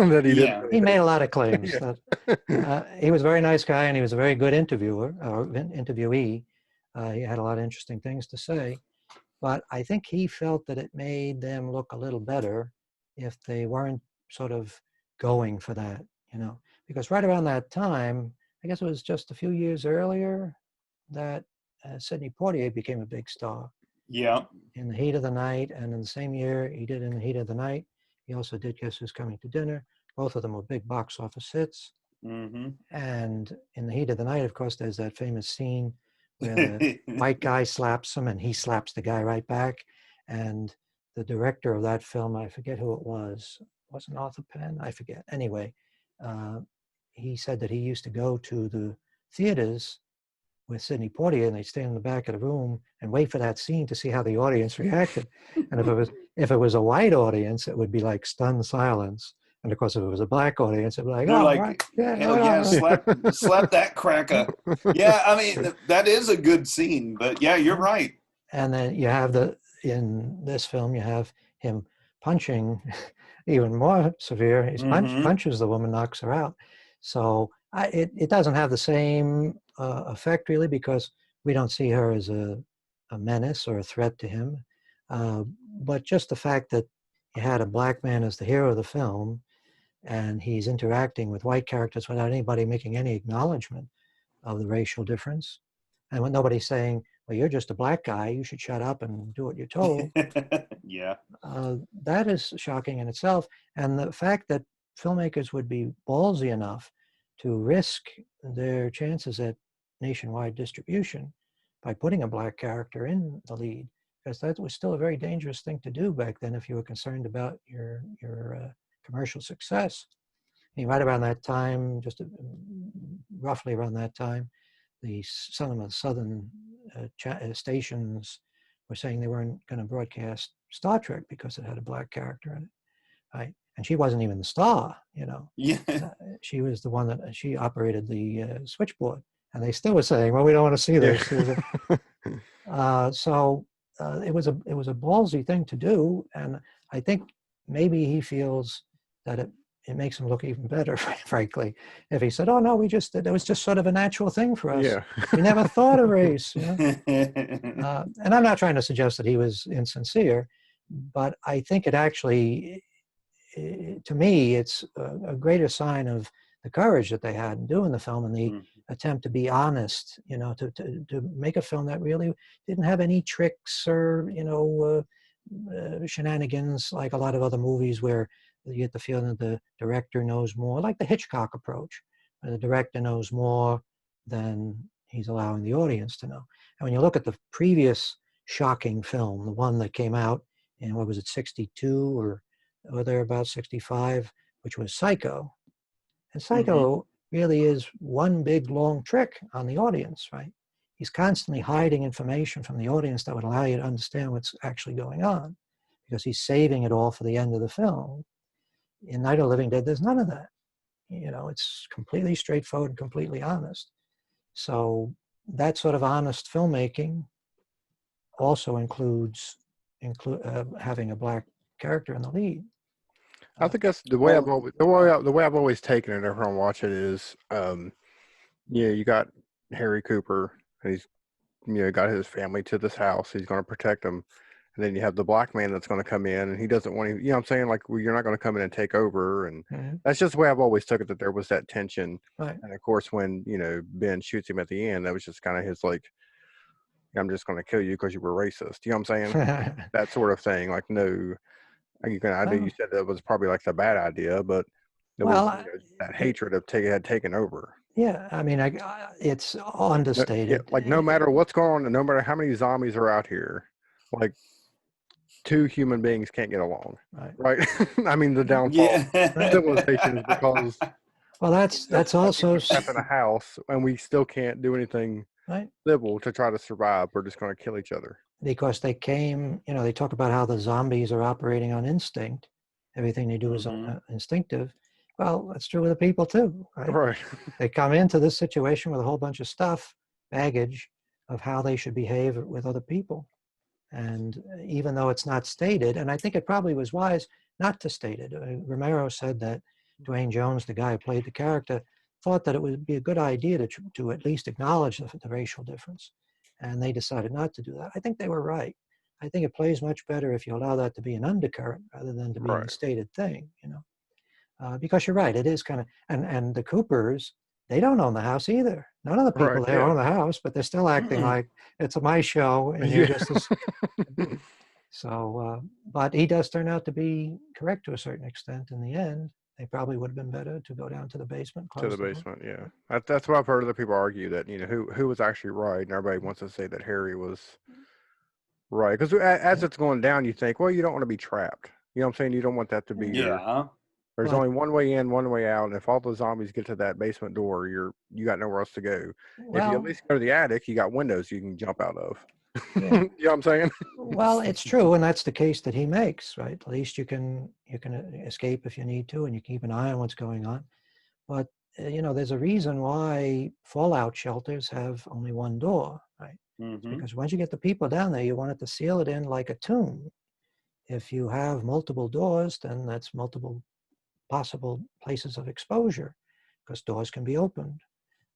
that he didn't. He made a lot of claims. That, he was a very nice guy, and he was a very good interviewer or interviewee. He had a lot of interesting things to say. But I think he felt that it made them look a little better if they weren't sort of going for that, Because right around that time, I guess it was just a few years earlier, that Sidney Poitier became a big star. Yeah. In The Heat of the Night, and in the same year he did In the Heat of the Night, he also did Guess Who's Coming to Dinner, Both of them were big box office hits. Mm-hmm. And in the heat of the night, of course, there's that famous scene where the white guy slaps him and he slaps the guy right back. And the director of that film, I forget who it was, wasn't Arthur Penn? I forget. Anyway, he said that he used to go to the theaters with Sidney Poitier, and they'd stand in the back of the room and wait for that scene to see how the audience reacted. And if it was a white audience, it would be like stunned silence. And of course, if it was a black audience, it'd be like, they're oh, like, right. Yeah, hell yeah, slap that cracker. Yeah, I mean, that is a good scene, but yeah, you're right. And then you have in this film, you have him punching even more severe. He punches the woman, knocks her out. So it doesn't have the same effect really, because we don't see her as a menace or a threat to him. But just the fact that you had a black man as the hero of the film, and he's interacting with white characters without anybody making any acknowledgement of the racial difference. And when nobody's saying, well, you're just a black guy, you should shut up and do what you're told. Yeah. That is shocking in itself. And the fact that filmmakers would be ballsy enough to risk their chances at nationwide distribution by putting a black character in the lead, because that was still a very dangerous thing to do back then if you were concerned about your commercial success. I mean, right around that time, roughly around that time, some of the southern stations were saying they weren't going to broadcast Star Trek because it had a black character in it, right? And she wasn't even the star, you know. Yeah. She was the one that she operated the switchboard, and they still were saying, "Well, we don't want to see this." Yeah. So it was a ballsy thing to do, and I think maybe he feels that it makes him look even better, frankly, if he said, "Oh no, it was just sort of a natural thing for us. Yeah. We never thought of race." You know? And I'm not trying to suggest that he was insincere, but I think it actually, to me, it's a greater sign of the courage that they had in doing the film and the attempt to be honest, you know, to make a film that really didn't have any tricks or, you know, shenanigans like a lot of other movies where you get the feeling that the director knows more, like the Hitchcock approach, where the director knows more than he's allowing the audience to know. And when you look at the previous shocking film, the one that came out in, what was it, 62 or thereabouts, 65, which was Psycho. And Psycho really is one big long trick on the audience, right? He's constantly hiding information from the audience that would allow you to understand what's actually going on, because he's saving it all for the end of the film. In Night of the Living Dead, there's none of that. You know, it's completely straightforward and completely honest. So that sort of honest filmmaking also includes having a black character in the lead. I think that's the way I've always taken it. Every time I watch it is, you got Harry Cooper, and he's got his family to this house. He's going to protect them, and then you have the black man that's going to come in, and he doesn't want to. You know what I'm saying? Like, well, you're not going to come in and take over, and that's just the way I've always took it. That there was that tension, right. And of course, when Ben shoots him at the end, that was just kind of his like, I'm just going to kill you because you were racist. You know what I'm saying? That sort of thing. Like, no. I know you said that was probably like the bad idea, but that hatred had taken over. Yeah, I mean, it's understated. Like, no matter what's going on, and no matter how many zombies are out here, like, two human beings can't get along, right? I mean, the downfall of civilization is because that's also in a house, and we still can't do anything civil to try to survive. We're just going to kill each other. Because they came, they talk about how the zombies are operating on instinct. Everything they do is instinctive. Well, that's true with the people too, right? Right. They come into this situation with a whole bunch of stuff, baggage of how they should behave with other people. And even though it's not stated, and I think it probably was wise not to state it. Romero said that Dwayne Jones, the guy who played the character, thought that it would be a good idea to at least acknowledge the racial difference. And they decided not to do that. I think they were right. I think it plays much better if you allow that to be an undercurrent rather than to be a stated thing, because you're right, it is kind of, and the Coopers, they don't own the house either. None of the people there own the house, but they're still acting like it's my show and you're just so, but he does turn out to be correct to a certain extent in the end. they probably would have been better to go down to the basement. To the basement, yeah. That's what I've heard other people argue, that, who was actually right, and everybody wants to say that Harry was right. Because as it's going down, you think, well, you don't want to be trapped. You know what I'm saying? You don't want that to be your... There's only one way in, one way out, and if all the zombies get to that basement door, you got nowhere else to go. If you at least go to the attic, you got windows you can jump out of. Yeah. You know what I'm saying? Well, it's true, and that's the case that he makes, right? At least you can escape if you need to, and you keep an eye on what's going on. But there's a reason why fallout shelters have only one door, right? Mm-hmm. Because once you get the people down there, you want it to seal it in like a tomb. If you have multiple doors, then that's multiple possible places of exposure, because doors can be opened.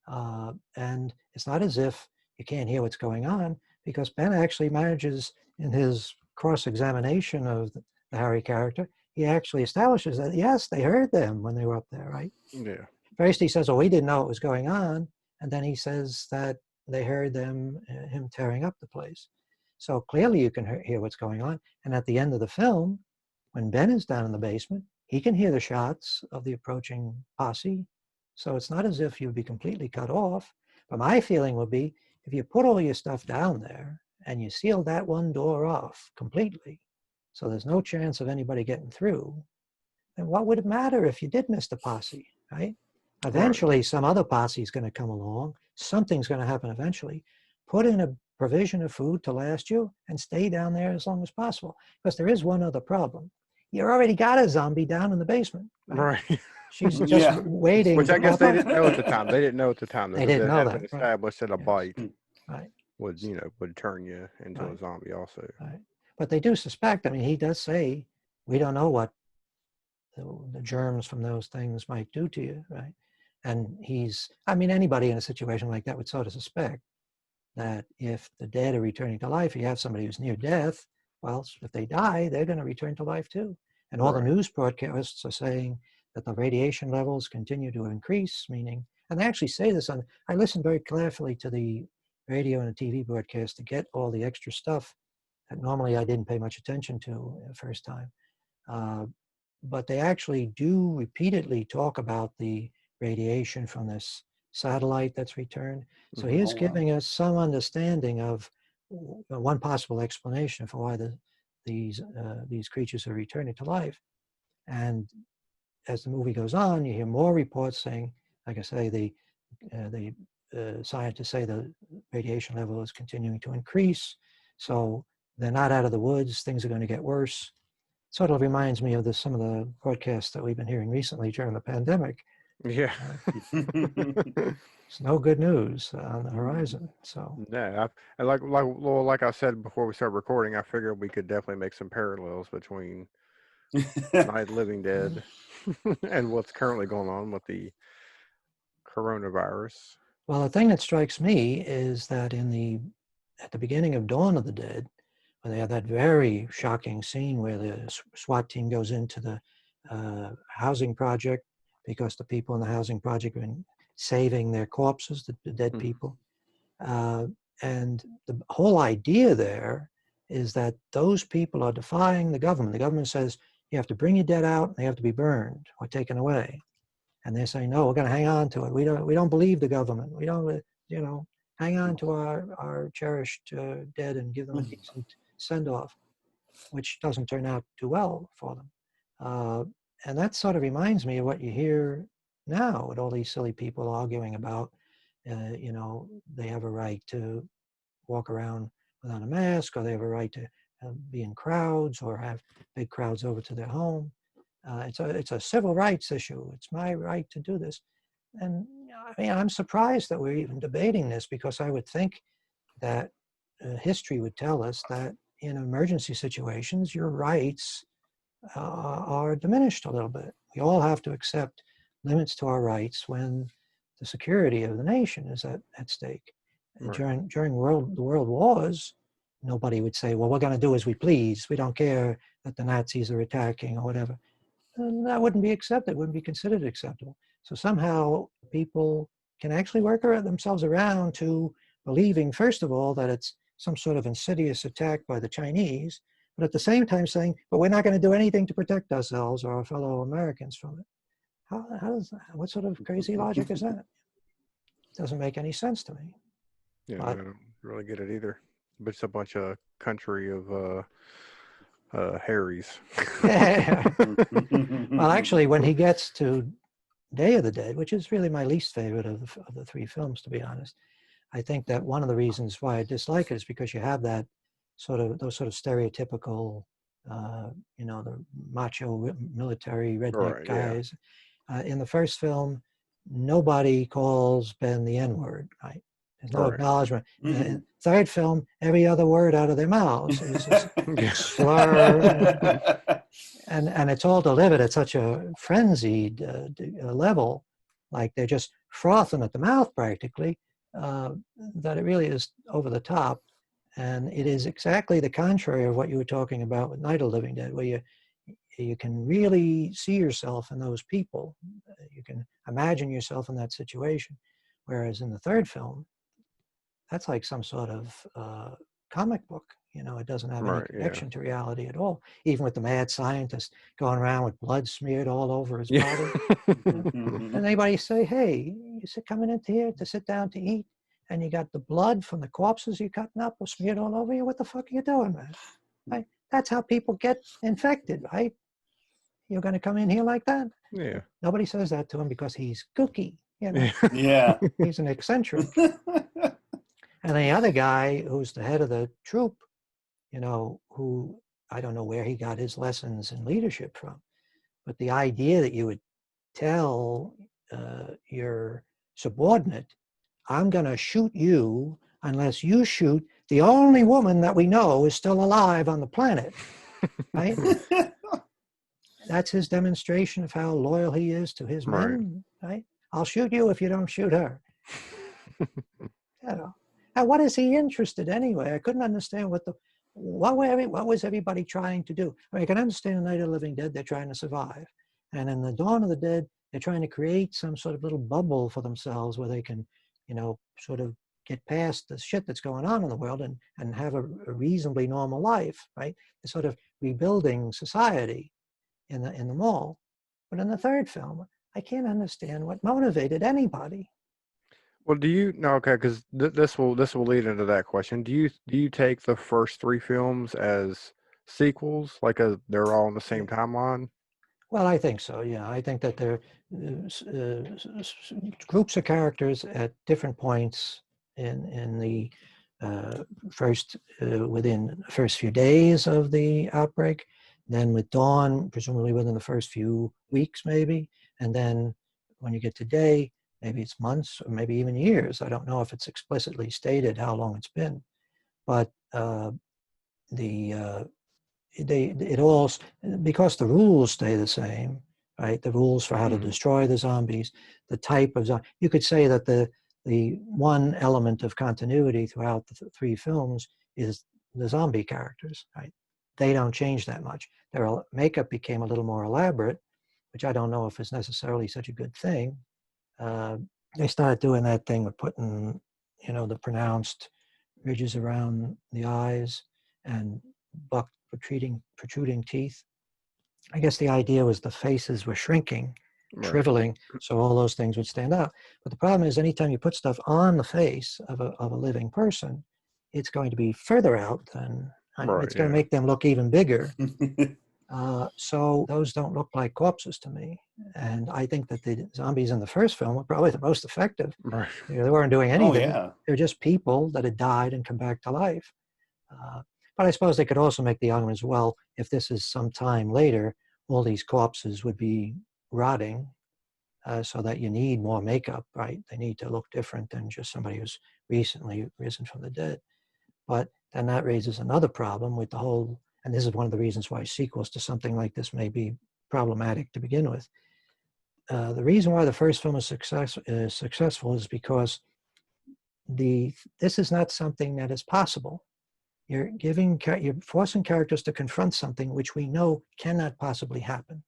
And it's not as if you can't hear what's going on, because Ben actually manages, in his cross-examination of the Harry character, he actually establishes that, yes, they heard them when they were up there, right? Yeah. First he says, oh, we didn't know what was going on. And then he says that they heard him tearing up the place. So clearly you can hear what's going on. And at the end of the film, when Ben is down in the basement, he can hear the shots of the approaching posse. So it's not as if you'd be completely cut off. But my feeling would be, if you put all your stuff down there and you seal that one door off completely, so there's no chance of anybody getting through, then what would it matter if you did miss the posse, right? Eventually, some other posse is going to come along. Something's going to happen eventually. Put in a provision of food to last you and stay down there as long as possible. Because there is one other problem. You already got a zombie down in the basement. Right. She's just waiting. Which I guess they didn't know at the time. They didn't know at the time. They didn't know that. Been established that a bite right. would turn you into a zombie also. Right. But they do suspect. I mean, he does say, we don't know what the germs from those things might do to you, right? And anybody in a situation like that would sort of suspect that if the dead are returning to life, you have somebody who's near death, well, if they die, they're going to return to life too. And all the news broadcasts are saying that the radiation levels continue to increase, meaning, and they actually say this I listened very carefully to the radio and the TV broadcast to get all the extra stuff that normally I didn't pay much attention to the first time. But they actually do repeatedly talk about the radiation from this satellite that's returned. So he is giving us some understanding of one possible explanation for why these creatures are returning to life. And as the movie goes on, you hear more reports saying, like I say, the scientists say the radiation level is continuing to increase. So they're not out of the woods. Things are going to get worse. Sort of reminds me of some of the broadcasts that we've been hearing recently during the pandemic. Yeah. It's no good news on the horizon. So yeah, like I said before we started recording, I figured we could definitely make some parallels between Night of the Living Dead and what's currently going on with the coronavirus. Well, the thing that strikes me is that at the beginning of Dawn of the Dead, where they have that very shocking scene where the SWAT team goes into the housing project because the people in the housing project have been saving their corpses, the dead people. And the whole idea there is that those people are defying the government. The government says, you have to bring your dead out and they have to be burned or taken away. And they say, no, we're going to hang on to it. We don't believe the government. We don't, hang on to our cherished dead and give them a decent send-off, which doesn't turn out too well for them. And that sort of reminds me of what you hear now with all these silly people arguing about, they have a right to walk around without a mask, or they have a right to be in crowds or have big crowds over to their home. It's a civil rights issue. It's my right to do this. And I'm surprised that we're even debating this, because I would think that history would tell us that in emergency situations, your rights are diminished a little bit. We all have to accept limits to our rights when the security of the nation is at stake. Right. During the world wars, nobody would say, well, we're going to do as we please. We don't care that the Nazis are attacking or whatever. And that wouldn't be accepted, wouldn't be considered acceptable. So somehow people can actually work themselves around to believing, first of all, that it's some sort of insidious attack by the Chinese, but at the same time saying, but we're not going to do anything to protect ourselves or our fellow Americans from it. What sort of crazy logic is that? Doesn't make any sense to me. Yeah, I don't really get it either. But it's a bunch of country of Harrys. Well, actually, when he gets to Day of the Dead, which is really my least favorite of the three films, to be honest, I think that one of the reasons why I dislike it is because you have those sort of stereotypical, the macho military redneck guys. Yeah. In the first film, nobody calls Ben the N-word, right? There's no acknowledgement. In the third film, every other word out of their mouths is a slur. And it's all delivered at such a frenzied level, like they're just frothing at the mouth practically, that it really is over the top. And it is exactly the contrary of what you were talking about with Night of the Living Dead, where you can really see yourself in those people. You can imagine yourself in that situation. Whereas in the third film, that's like some sort of comic book. It doesn't have any connection to reality at all. Even with the mad scientist going around with blood smeared all over his body. And anybody say, hey, you're coming into here to sit down to eat, and you got the blood from the corpses you're cutting up smeared all over you? What the fuck are you doing, man? Right? That's how people get infected, right? You're going to come in here like that? Yeah. Nobody says that to him because he's kooky. Yeah. He's an eccentric. And the other guy who's the head of the troop, who I don't know where he got his lessons in leadership from, but the idea that you would tell your subordinate, I'm going to shoot you unless you shoot the only woman that we know is still alive on the planet, right? That's his demonstration of how loyal he is to his men, right? I'll shoot you if you don't shoot her. And what is he interested anyway? I couldn't understand what was everybody trying to do? I can understand in Night of the Living Dead, they're trying to survive. And in the Dawn of the Dead, they're trying to create some sort of little bubble for themselves where they can, sort of get past the shit that's going on in the world and have a reasonably normal life, right? They're sort of rebuilding society in the mall. But in the third film, I can't understand what motivated anybody. Well, because this will lead into that question. Do you take the first three films as sequels, like they're all in the same timeline? Well, I think so. Yeah, I think that they're groups of characters at different points in the within the first few days of the outbreak. Then with Dawn, presumably within the first few weeks, maybe, and then when you get to Day, maybe it's months or maybe even years. I don't know if it's explicitly stated how long it's been, but it all, because the rules stay the same, right? The rules for how to destroy the zombies, the type of zombie. You could say that the one element of continuity throughout the three films is the zombie characters, right? They don't change that much. Their makeup became a little more elaborate, which I don't know if is necessarily such a good thing. They started doing that thing with putting, the pronounced ridges around the eyes and buck protruding teeth. I guess the idea was the faces were shrinking, shriveling, so all those things would stand out. But the problem is, anytime you put stuff on the face of a living person, it's going to be further out than it's going to make them look even bigger. So those don't look like corpses to me. And I think that the zombies in the first film were probably the most effective. Right. They weren't doing anything. Oh, yeah. They're just people that had died and come back to life. But I suppose they could also make the argument as well, if this is some time later, all these corpses would be rotting, so that you need more makeup, right? They need to look different than just somebody who's recently risen from the dead. But then that raises another problem with the whole, and this is one of the reasons why sequels to something like this may be problematic to begin with. The reason why the first film is successful is because this is not something that is possible. You're forcing characters to confront something which we know cannot possibly happen,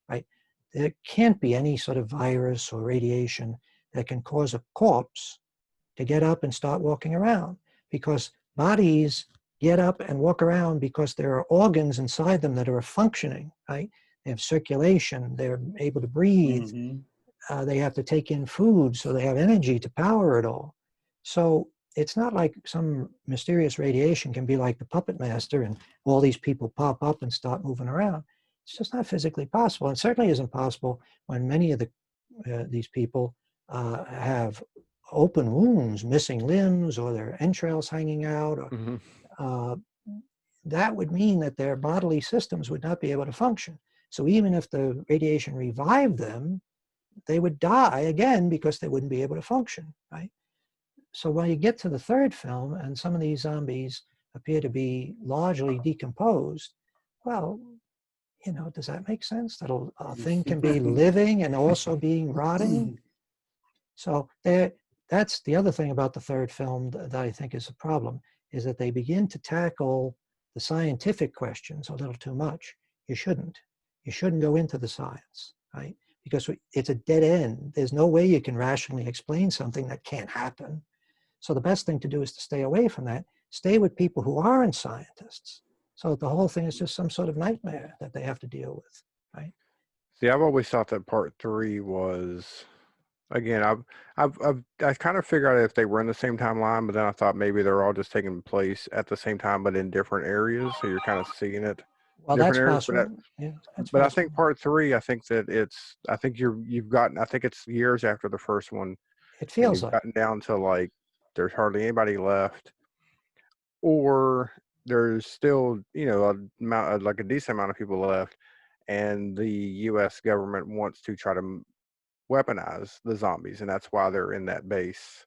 right? There can't be any sort of virus or radiation that can cause a corpse to get up and start walking around, because bodies get up and walk around because there are organs inside them that are functioning, right? they have circulation, they're able to breathe, they have to take in food, so they have energy to power it all. So it's not like some mysterious radiation can be like the puppet master and all these people pop up and start moving around. It's just not physically possible, and certainly isn't possible when many of these people have open wounds, missing limbs, or their entrails hanging out. Or, that would mean that their bodily systems would not be able to function. So even if the radiation revived them, they would die again because they wouldn't be able to function, right? So when you get to the third film and some of these zombies appear to be largely decomposed, well, you know, does that make sense? That a thing can be living and also being rotting? So that's the other thing about the third film that I think is a problem, is that they begin to tackle the scientific questions a little too much. You shouldn't. You shouldn't go into the science, right? Because it's a dead end. There's no way you can rationally explain something that can't happen. So the best thing to do is to stay away from that. Stay with people who aren't scientists. So the whole thing is just some sort of nightmare that they have to deal with, right? See, I've always thought that part 3 was, again, I kind of figured out if they were in the same timeline, but then I thought maybe they're all just taking place at the same time, but in different areas. So you're kind of seeing it. Well, different that's areas, possible. Yeah, that's but I possible. think part 3, I think that I think it's years after the first one. It feels you've like. gotten down to like, there's hardly anybody left, or there's still, you know, like a decent amount of people left, and the U.S. government wants to try to weaponize the zombies, and that's why they're in that base.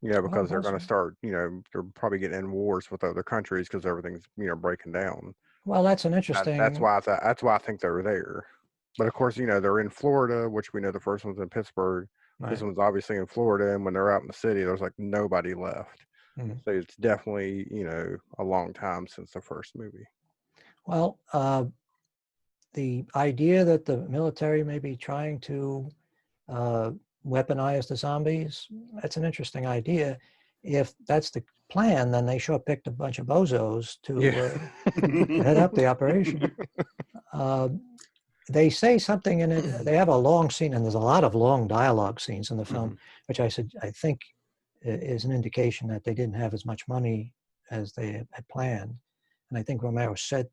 You know, because they're going to start, you know, they're probably getting in wars with other countries because everything's, you know, breaking down. Well, that's an interesting. That's why I think they're there. But of course, you know, they're in Florida, which we know the first one's in Pittsburgh. Right. This one's obviously in Florida, and when they're out in the city, there's like nobody left. So it's definitely, you know, a long time since the first movie. Well, the idea that the military may be trying to weaponize the zombies, that's an interesting idea. If that's the plan, then they sure picked a bunch of bozos to head up the operation. They say something in it. They have a long scene, and there's a lot of long dialogue scenes in the film, which I think is an indication that they didn't have as much money as they had planned. And I think Romero said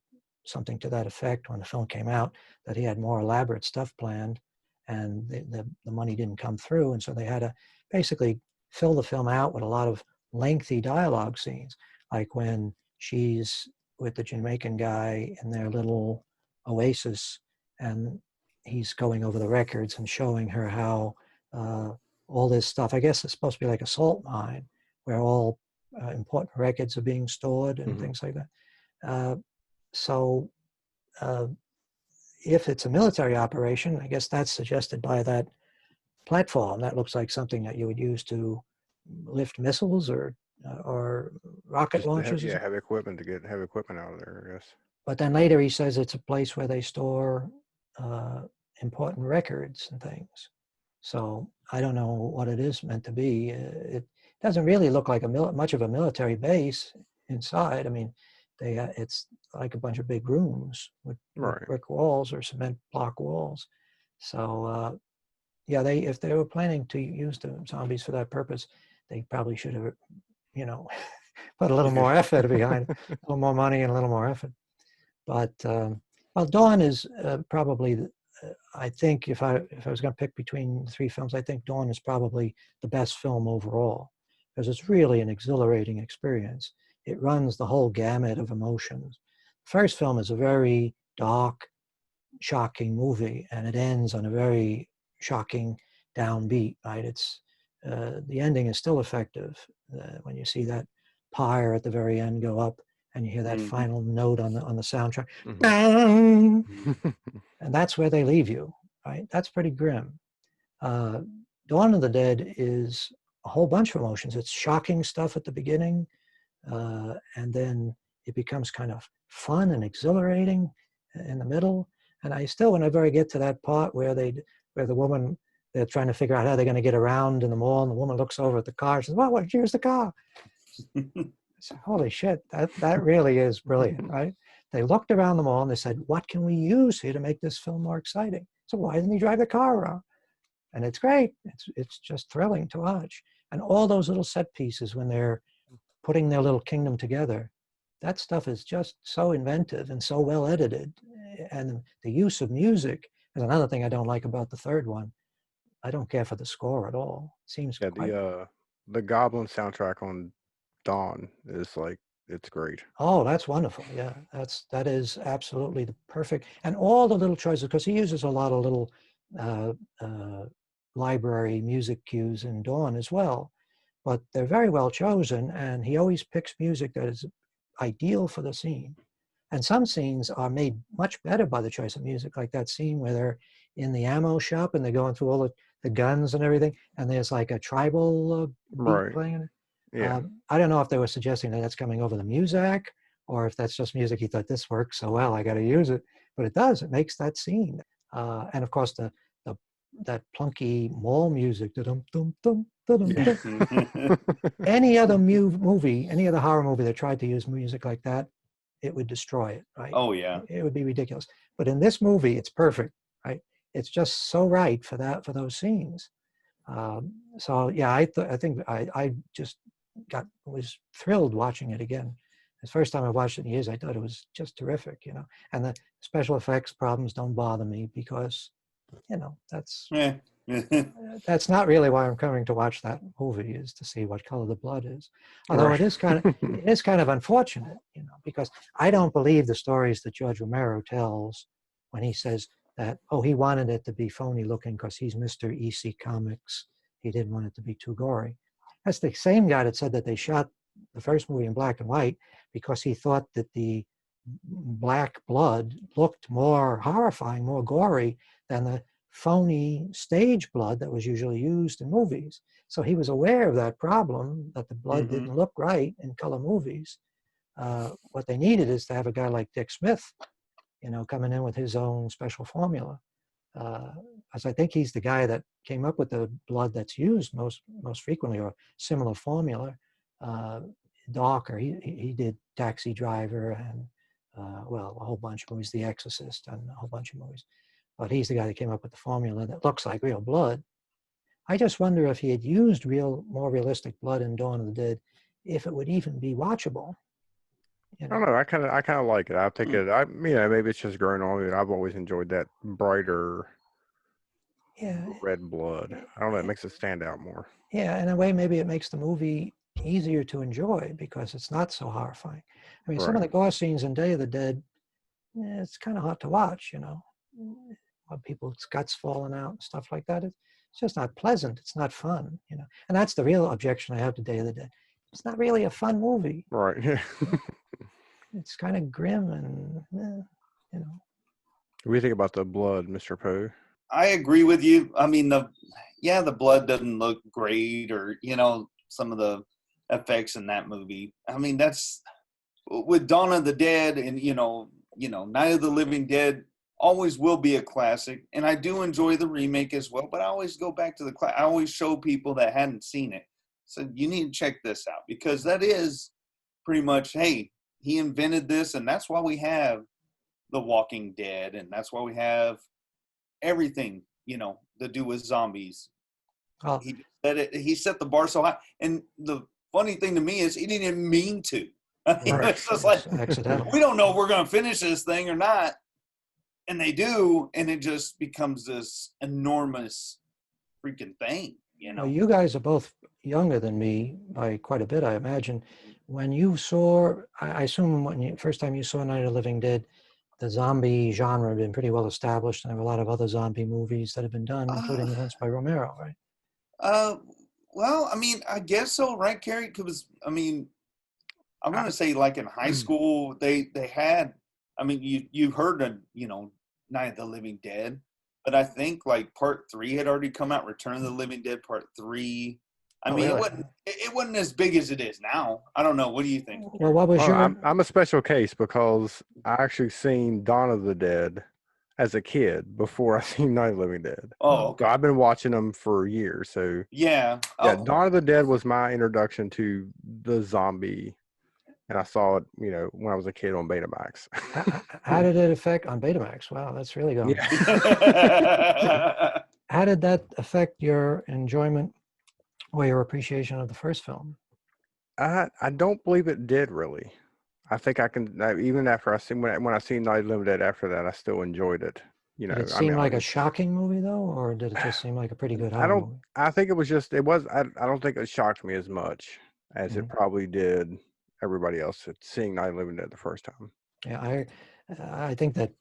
something to that effect when the film came out, that he had more elaborate stuff planned, and the money didn't come through. And so they had to basically fill the film out with a lot of lengthy dialogue scenes, like when she's with the Jamaican guy in their little oasis, and he's going over the records and showing her how all this stuff, I guess it's supposed to be like a salt mine, where all important records are being stored and things like that. So if it's a military operation, I guess that's suggested by that platform. That looks like something that you would use to lift missiles or rocket launchers. Have equipment out of there, I guess. But then later he says it's a place where they store important records and things. So I don't know what it is meant to be. It doesn't really look like much of a military base inside. I mean, it's like a bunch of big rooms with brick walls or cement block walls. So if they were planning to use the zombies for that purpose, they probably should have, you know, put a little more effort behind it, a little more money and a little more effort. But well, Dawn is probably, I think if I was going to pick between the three films, I think Dawn is probably the best film overall, because it's really an exhilarating experience. It runs the whole gamut of emotions. The first film is a very dark, shocking movie, and it ends on a very shocking downbeat, right? It's the ending is still effective when you see that pyre at the very end go up, and you hear that final note on the soundtrack, bang! And that's where they leave you, right? That's pretty grim. Dawn of the Dead is a whole bunch of emotions. It's shocking stuff at the beginning, and then it becomes kind of fun and exhilarating in the middle. And whenever I get to that part where the woman, they're trying to figure out how they're going to get around in the mall, and the woman looks over at the car and says, well, here's the car. Holy shit, that really is brilliant, right? they looked around the mall and they said, what can we use here to make this film more exciting? So why didn't he drive the car around? And it's great. It's just thrilling to watch. And all those little set pieces when they're putting their little kingdom together, that stuff is just so inventive and so well edited. And the use of music is another thing I don't like about the third one. I don't care for the score at all. It seems quite... the Goblin soundtrack on Dawn is like, it's great. Oh, that's wonderful. Yeah, that is absolutely the perfect. And all the little choices, because he uses a lot of little library music cues in Dawn as well, but they're very well chosen, and he always picks music that is ideal for the scene. And some scenes are made much better by the choice of music, like that scene where they're in the ammo shop and they're going through all the guns and everything, and there's like a tribal beat playing. Yeah. I don't know if they were suggesting that that's coming over the music, or if that's just music. He thought, this works so well, I got to use it. But it does. It makes that scene. And of course, that plunky mall music. Any other movie, any other horror movie that tried to use music like that, it would destroy it, right? Oh, yeah. It would be ridiculous. But in this movie, it's perfect, right? It's just so right for those scenes. So yeah, I think I just was thrilled watching it again. The first time I watched it in years, I thought it was just terrific, you know. And the special effects problems don't bother me because, you know, that's not really why I'm coming to watch that movie, is to see what color the blood is. Although it is kind of unfortunate, you know, because I don't believe the stories that George Romero tells when he says that, oh, he wanted it to be phony looking because he's Mr. EC Comics. He didn't want it to be too gory. That's the same guy that said that they shot the first movie in black and white because he thought that the black blood looked more horrifying, more gory than the phony stage blood that was usually used in movies. So he was aware of that problem, that the blood didn't look right in color movies. What they needed is to have a guy like Dick Smith, you know, coming in with his own special formula. As I think he's the guy that came up with the blood that's used most frequently, or similar formula. Dawker, he did Taxi Driver and a whole bunch of movies, The Exorcist and a whole bunch of movies. But he's the guy that came up with the formula that looks like real blood. I just wonder if he had used more realistic blood in Dawn of the Dead, if it would even be watchable. You know? I don't know. I kind of like it. I think maybe it's just growing on me. I've always enjoyed that brighter, red blood. I don't know. It makes it stand out more. Yeah, in a way, maybe it makes the movie easier to enjoy because it's not so horrifying. I mean, some of the gore scenes in Day of the Dead, it's kind of hard to watch. You know, people's guts falling out and stuff like that. It's just not pleasant. It's not fun. You know, and that's the real objection I have to Day of the Dead. It's not really a fun movie. Right. It's kind of grim and, you know. What do you think about the blood, Mr. Poe? I agree with you. I mean, the blood doesn't look great, or, you know, some of the effects in that movie. I mean, that's with Dawn of the Dead and, you know, Night of the Living Dead always will be a classic. And I do enjoy the remake as well, but I always go back to I always show people that hadn't seen it. So you need to check this out, because that is pretty much, hey, he invented this, and that's why we have The Walking Dead, and that's why we have everything, you know, to do with zombies. Oh. He set the bar so high. And the funny thing to me is he didn't even mean to. It's just like, we don't know if we're going to finish this thing or not. And they do, and it just becomes this enormous freaking thing, you know. Well, you guys are both younger than me by quite a bit, I imagine. When you saw, I assume when first time you saw Night of the Living Dead, the zombie genre had been pretty well established, and there were a lot of other zombie movies that have been done, including the ones by Romero, right? Well, I mean, I guess so, right, Carey? Because, I mean, I'm going to say, like, in high school, they had, I mean, you heard of, you know, Night of the Living Dead, but I think, like, Part 3 had already come out, Return of the Living Dead Part 3. I mean, really? it wasn't as big as it is now. I don't know. What do you think? Well, what was I'm a special case because I actually seen Dawn of the Dead as a kid before I seen Night of the Living Dead. Oh, okay. So I've been watching them for years. So yeah. Dawn of the Dead was my introduction to the zombie and I saw it, when I was a kid on Betamax. How did it affect on Betamax? Wow, that's really going. Yeah. How did that affect your enjoyment or your appreciation of the first film? I don't believe it did really. I think I can, even after when I seen Night Limited after that, I still enjoyed it. Did it seem like a shocking movie though, or did it just seem like a pretty good horror movie? I think it was just, I don't think it shocked me as much as it probably did everybody else seeing Night Limited the first time. Yeah, I think that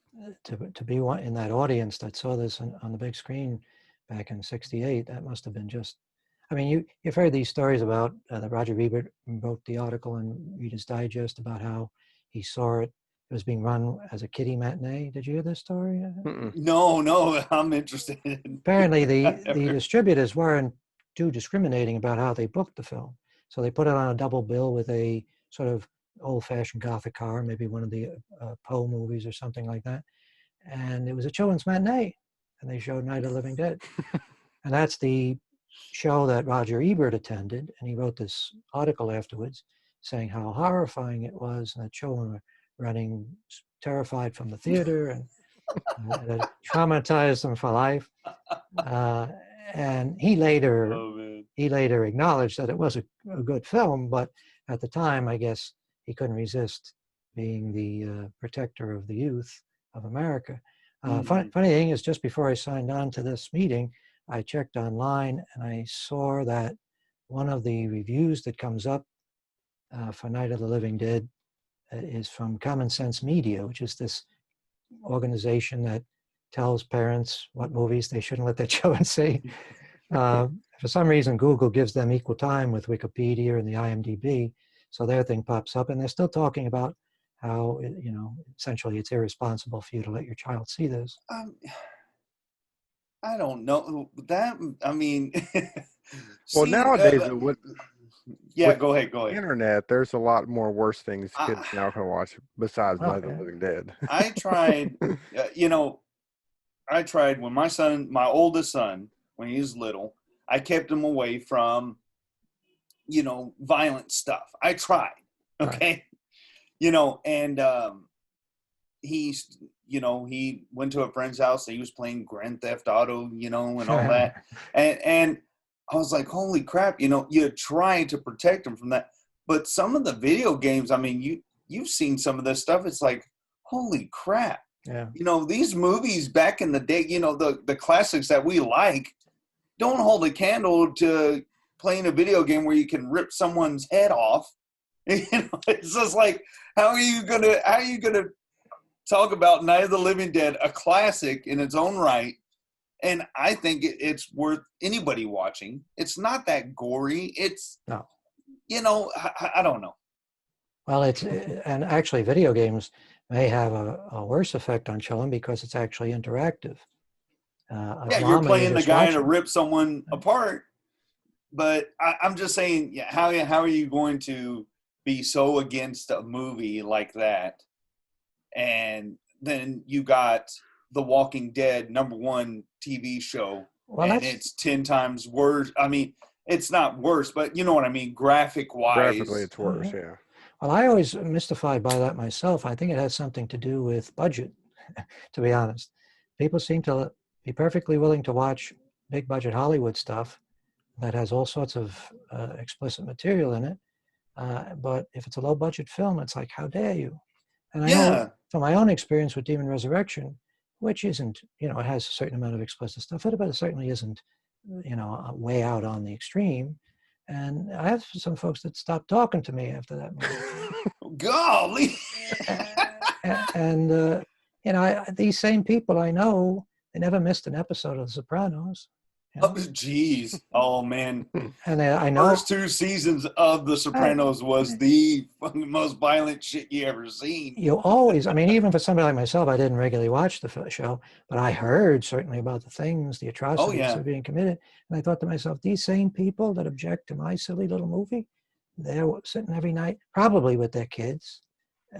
to be one in that audience that saw this on the big screen back in '68, that must have been just. I mean, you've heard these stories about that Roger Ebert wrote the article in Reader's Digest about how he saw it. It was being run as a kiddie matinee. Did you hear this story? No, I'm interested. Apparently, the distributors weren't too discriminating about how they booked the film, so they put it on a double bill with a sort of old-fashioned Gothic horror, maybe one of the Poe movies or something like that. And it was a children's matinee, and they showed Night of the Living Dead. And that's the show that Roger Ebert attended, and he wrote this article afterwards saying how horrifying it was, and that children were running terrified from the theater, and that traumatized them for life. And he later acknowledged that it was a good film, but at the time, I guess, he couldn't resist being the protector of the youth of America. Funny thing is, just before I signed on to this meeting, I checked online and I saw that one of the reviews that comes up for Night of the Living Dead is from Common Sense Media, which is this organization that tells parents what movies they shouldn't let their children see. For some reason, Google gives them equal time with Wikipedia and the IMDb. So their thing pops up, and they're still talking about how, essentially it's irresponsible for you to let your child see this. I don't know that. I mean, well, nowadays, go ahead. Internet, there's a lot more worse things kids now can watch besides Night of the Living Dead. I tried, I tried when my oldest son, when he was little, I kept him away from, violent stuff. I tried, okay, right. And he went to a friend's house. He was playing Grand Theft Auto, and all that. And I was like, holy crap, you try to protect him from that. But some of the video games, I mean, you've seen some of this stuff. It's like, holy crap. Yeah. These movies back in the day, the classics that we like don't hold a candle to playing a video game where you can rip someone's head off. It's just like, how are you gonna talk about Night of the Living Dead, a classic in its own right? And I think it's worth anybody watching. It's not that gory. It's no, I don't know. Well, and actually video games may have a worse effect on children because it's actually interactive. You're playing the guy to rip someone apart. But I'm just saying, how are you going to be so against a movie like that? And then you got The Walking Dead, #1 TV show, and it's 10 times worse. I mean, it's not worse, but you know what I mean, graphic-wise. Graphically, it's worse, yeah. Well, I always am mystified by that myself. I think it has something to do with budget, to be honest. People seem to be perfectly willing to watch big-budget Hollywood stuff that has all sorts of explicit material in it. But if it's a low-budget film, it's like, how dare you? And I know from my own experience with Demon Resurrection, which isn't, it has a certain amount of explicit stuff in it, but it certainly isn't, way out on the extreme. And I have some folks that stopped talking to me after that movie. Golly! and these same people I know, they never missed an episode of The Sopranos. Oh, geez. Oh, man. And I know first 2 seasons of The Sopranos was the most violent shit you ever seen. You always, even for somebody like myself, I didn't regularly watch the show, but I heard certainly about the things, the atrocities that are being committed. And I thought to myself, these same people that object to my silly little movie, they're sitting every night, probably with their kids,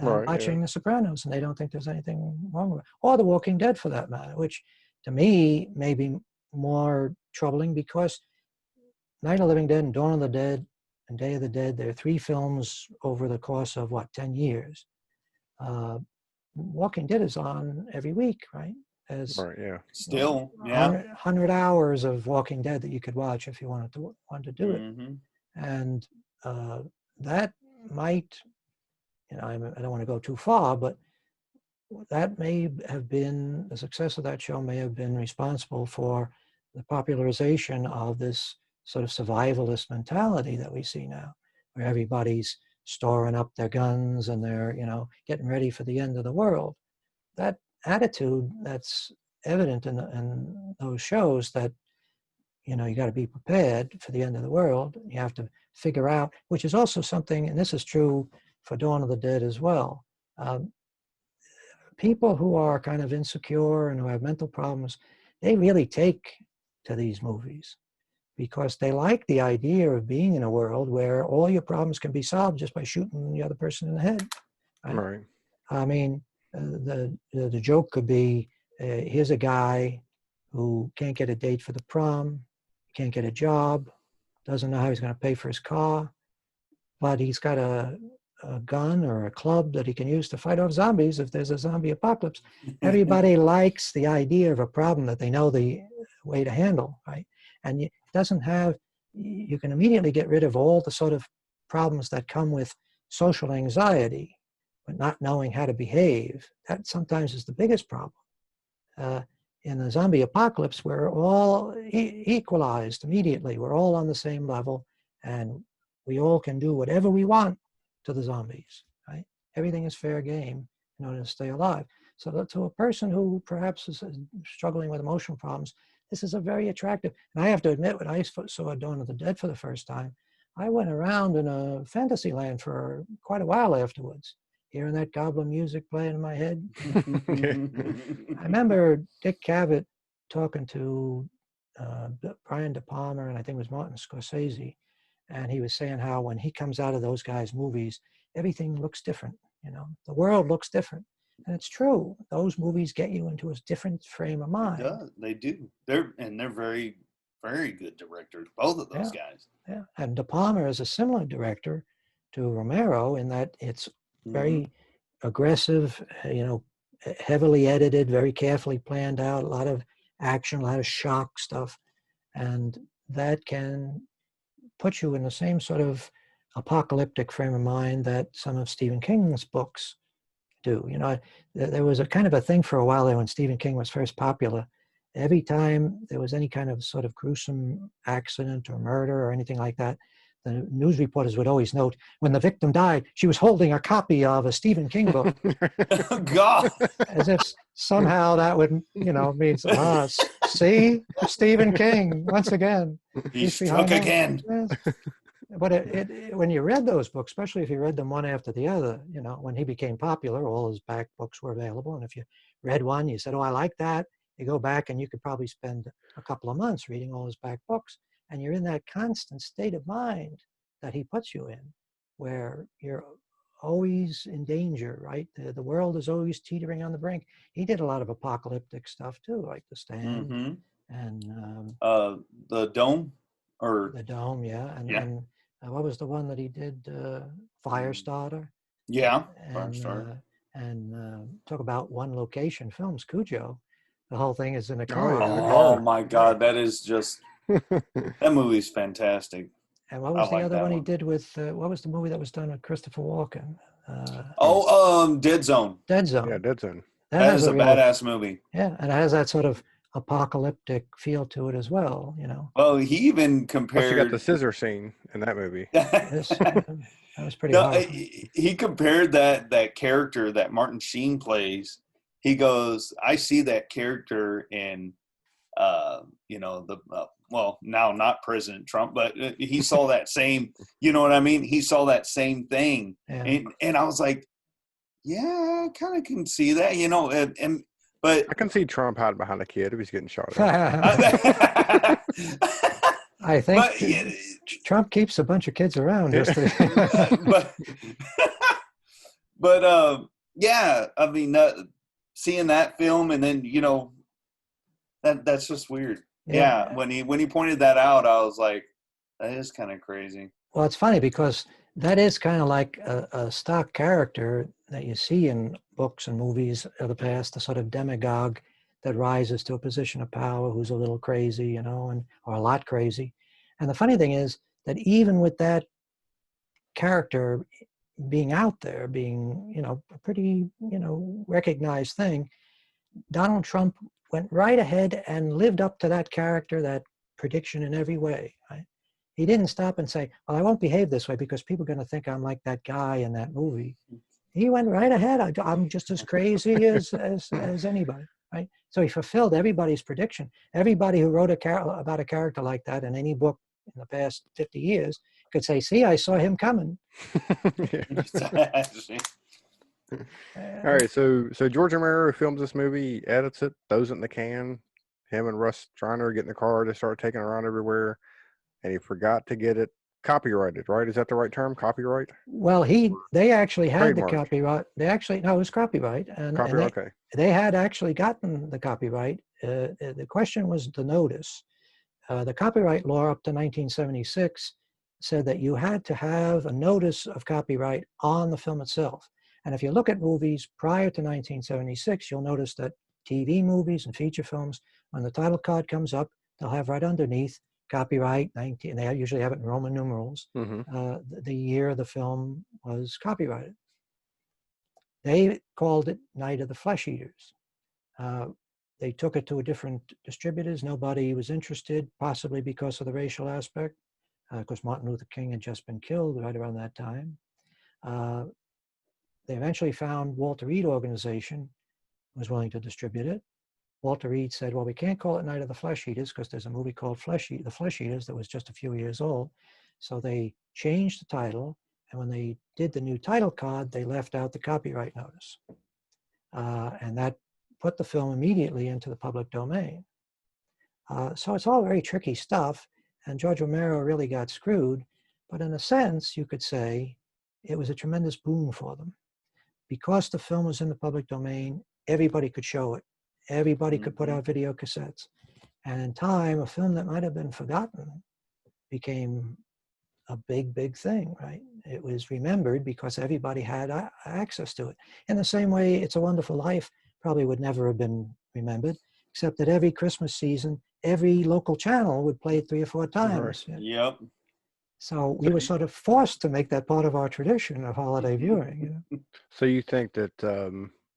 watching The Sopranos, and they don't think there's anything wrong with it. Or The Walking Dead, for that matter, which to me may be more troubling because Night of the Living Dead and Dawn of the Dead and Day of the Dead. There are 3 films over the course of, 10 years. Walking Dead is on every week, right? Right, yeah. Still, yeah. 100 hours of Walking Dead that you could watch if you wanted to do it. Mm-hmm. And that might, I don't want to go too far, but that may have been, the success of that show may have been responsible for the popularization of this sort of survivalist mentality that we see now, where everybody's storing up their guns and they're, getting ready for the end of the world. That attitude that's evident in those shows, that, you got to be prepared for the end of the world. You have to figure out, which is also something, and this is true for Dawn of the Dead as well. People who are kind of insecure and who have mental problems, they really take to these movies because they like the idea of being in a world where all your problems can be solved just by shooting the other person in the head. Right. I mean, the joke could be, here's a guy who can't get a date for the prom, can't get a job, doesn't know how he's going to pay for his car, but he's got a gun or a club that he can use to fight off zombies if there's a zombie apocalypse. Everybody likes the idea of a problem that they know the way to handle, right? And it doesn't have, you can immediately get rid of all the sort of problems that come with social anxiety, but not knowing how to behave. That sometimes is the biggest problem. In the zombie apocalypse, we're all equalized immediately. We're all on the same level, and we all can do whatever we want to the zombies, right? Everything is fair game in order to stay alive. So to a person who perhaps is struggling with emotional problems, this is a very attractive, and I have to admit, when I saw Dawn of the Dead for the first time, I went around in a fantasy land for quite a while afterwards, hearing that goblin music playing in my head. I remember Dick Cavett talking to Brian De Palma, and I think it was Martin Scorsese, and he was saying how when he comes out of those guys' movies, everything looks different. The world looks different. And it's true. Those movies get you into a different frame of mind. They do. They're very, very good directors, both of those guys. Yeah. And De Palma is a similar director to Romero in that it's very aggressive, heavily edited, very carefully planned out, a lot of action, a lot of shock stuff. And that can put you in the same sort of apocalyptic frame of mind that some of Stephen King's books do. There was a kind of a thing for a while there when Stephen King was first popular. Every time there was any kind of sort of gruesome accident or murder or anything like that, the news reporters would always note, when the victim died, she was holding a copy of a Stephen King book. Oh, God. As if somehow that would, means, see, Stephen King, once again. He struck again. Yes. But when you read those books, especially if you read them one after the other, when he became popular, all his back books were available. And if you read one, you said, oh, I like that. You go back and you could probably spend a couple of months reading all his back books. And you're in that constant state of mind that he puts you in, where you're always in danger, right? The world is always teetering on the brink. He did a lot of apocalyptic stuff too, like The Stand and The Dome, or The Dome, yeah. And what was the one that he did? Firestarter. Yeah, and, Firestarter. And talk about one location films, Cujo. The whole thing is in a corridor. Oh my God, that is just that movie's fantastic. And what was the other one he did with? What was the movie that was done with Christopher Walken? Dead Zone. Dead Zone. Yeah, Dead Zone. That is a badass movie. Yeah, and it has that sort of apocalyptic feel to it as well. Well, he even compared. Plus you got the scissor scene in that movie. That was pretty hard. He compared that character that Martin Sheen plays. He goes, I see that character in, well, now not President Trump, but he saw that same, you know what I mean? He saw that same thing. Yeah. And I was like, yeah, I kind of can see that, but I can see Trump hiding behind a kid if he's getting shot at. I think Trump keeps a bunch of kids around. Yeah, I mean, seeing that film and then, that's just weird. Yeah. When he pointed that out, I was like, that is kind of crazy. Well, it's funny because that is kind of like a stock character that you see in books and movies of the past, the sort of demagogue that rises to a position of power, who's a little crazy, you know, or a lot crazy. And the funny thing is that even with that character being out there, being, you know, a pretty, you know, recognized thing, Donald Trump went right ahead and lived up to that character, that prediction in every way. Right? He didn't stop and say, well, I won't behave this way because people are going to think I'm like that guy in that movie. He went right ahead. I'm just as crazy as anybody. Right? So he fulfilled everybody's prediction. Everybody who wrote about a character like that in any book in the past 50 years could say, see, I saw him coming. All right, so George Romero films this movie, edits it, throws it in the can. Him and Russ Striner get in the car, they start taking it around everywhere, and he forgot to get it copyrighted. Right? Is that the right term? Copyright? Well, they actually had Trademark. the copyright. No, it was copyright, and Okay. they had actually gotten the copyright. The question was the notice. The copyright law up to 1976 said that you had to have a notice of copyright on the film itself. And if you look at movies prior to 1976, you'll notice that TV movies and feature films, when the title card comes up, they'll have right underneath copyright 19, and they usually have it in Roman numerals, the year the film was copyrighted. They called it Night of the Flesh Eaters. They took it to a different distributors. Nobody was interested, possibly because of the racial aspect, because Martin Luther King had just been killed right around that time. They eventually found Walter Reed Organization was willing to distribute it. Walter Reed said, well, we can't call it Night of the Flesh Eaters because there's a movie called The Flesh Eaters that was just a few years old. So they changed the title, and when they did the new title card, they left out the copyright notice. And that put the film immediately into the public domain. So it's all very tricky stuff, and George Romero really got screwed, but in a sense, you could say it was a tremendous boon for them. Because the film was in the public domain, everybody could show it. Everybody could put out video cassettes. And in time, a film that might have been forgotten became a big, big thing, right? It was remembered because everybody had access to it. In the same way, It's a Wonderful Life probably would never have been remembered, except that every Christmas season, every local channel would play it 3 or 4 times. Right. Yep. So we were sort of forced to make that part of our tradition of holiday viewing. You know? So you think that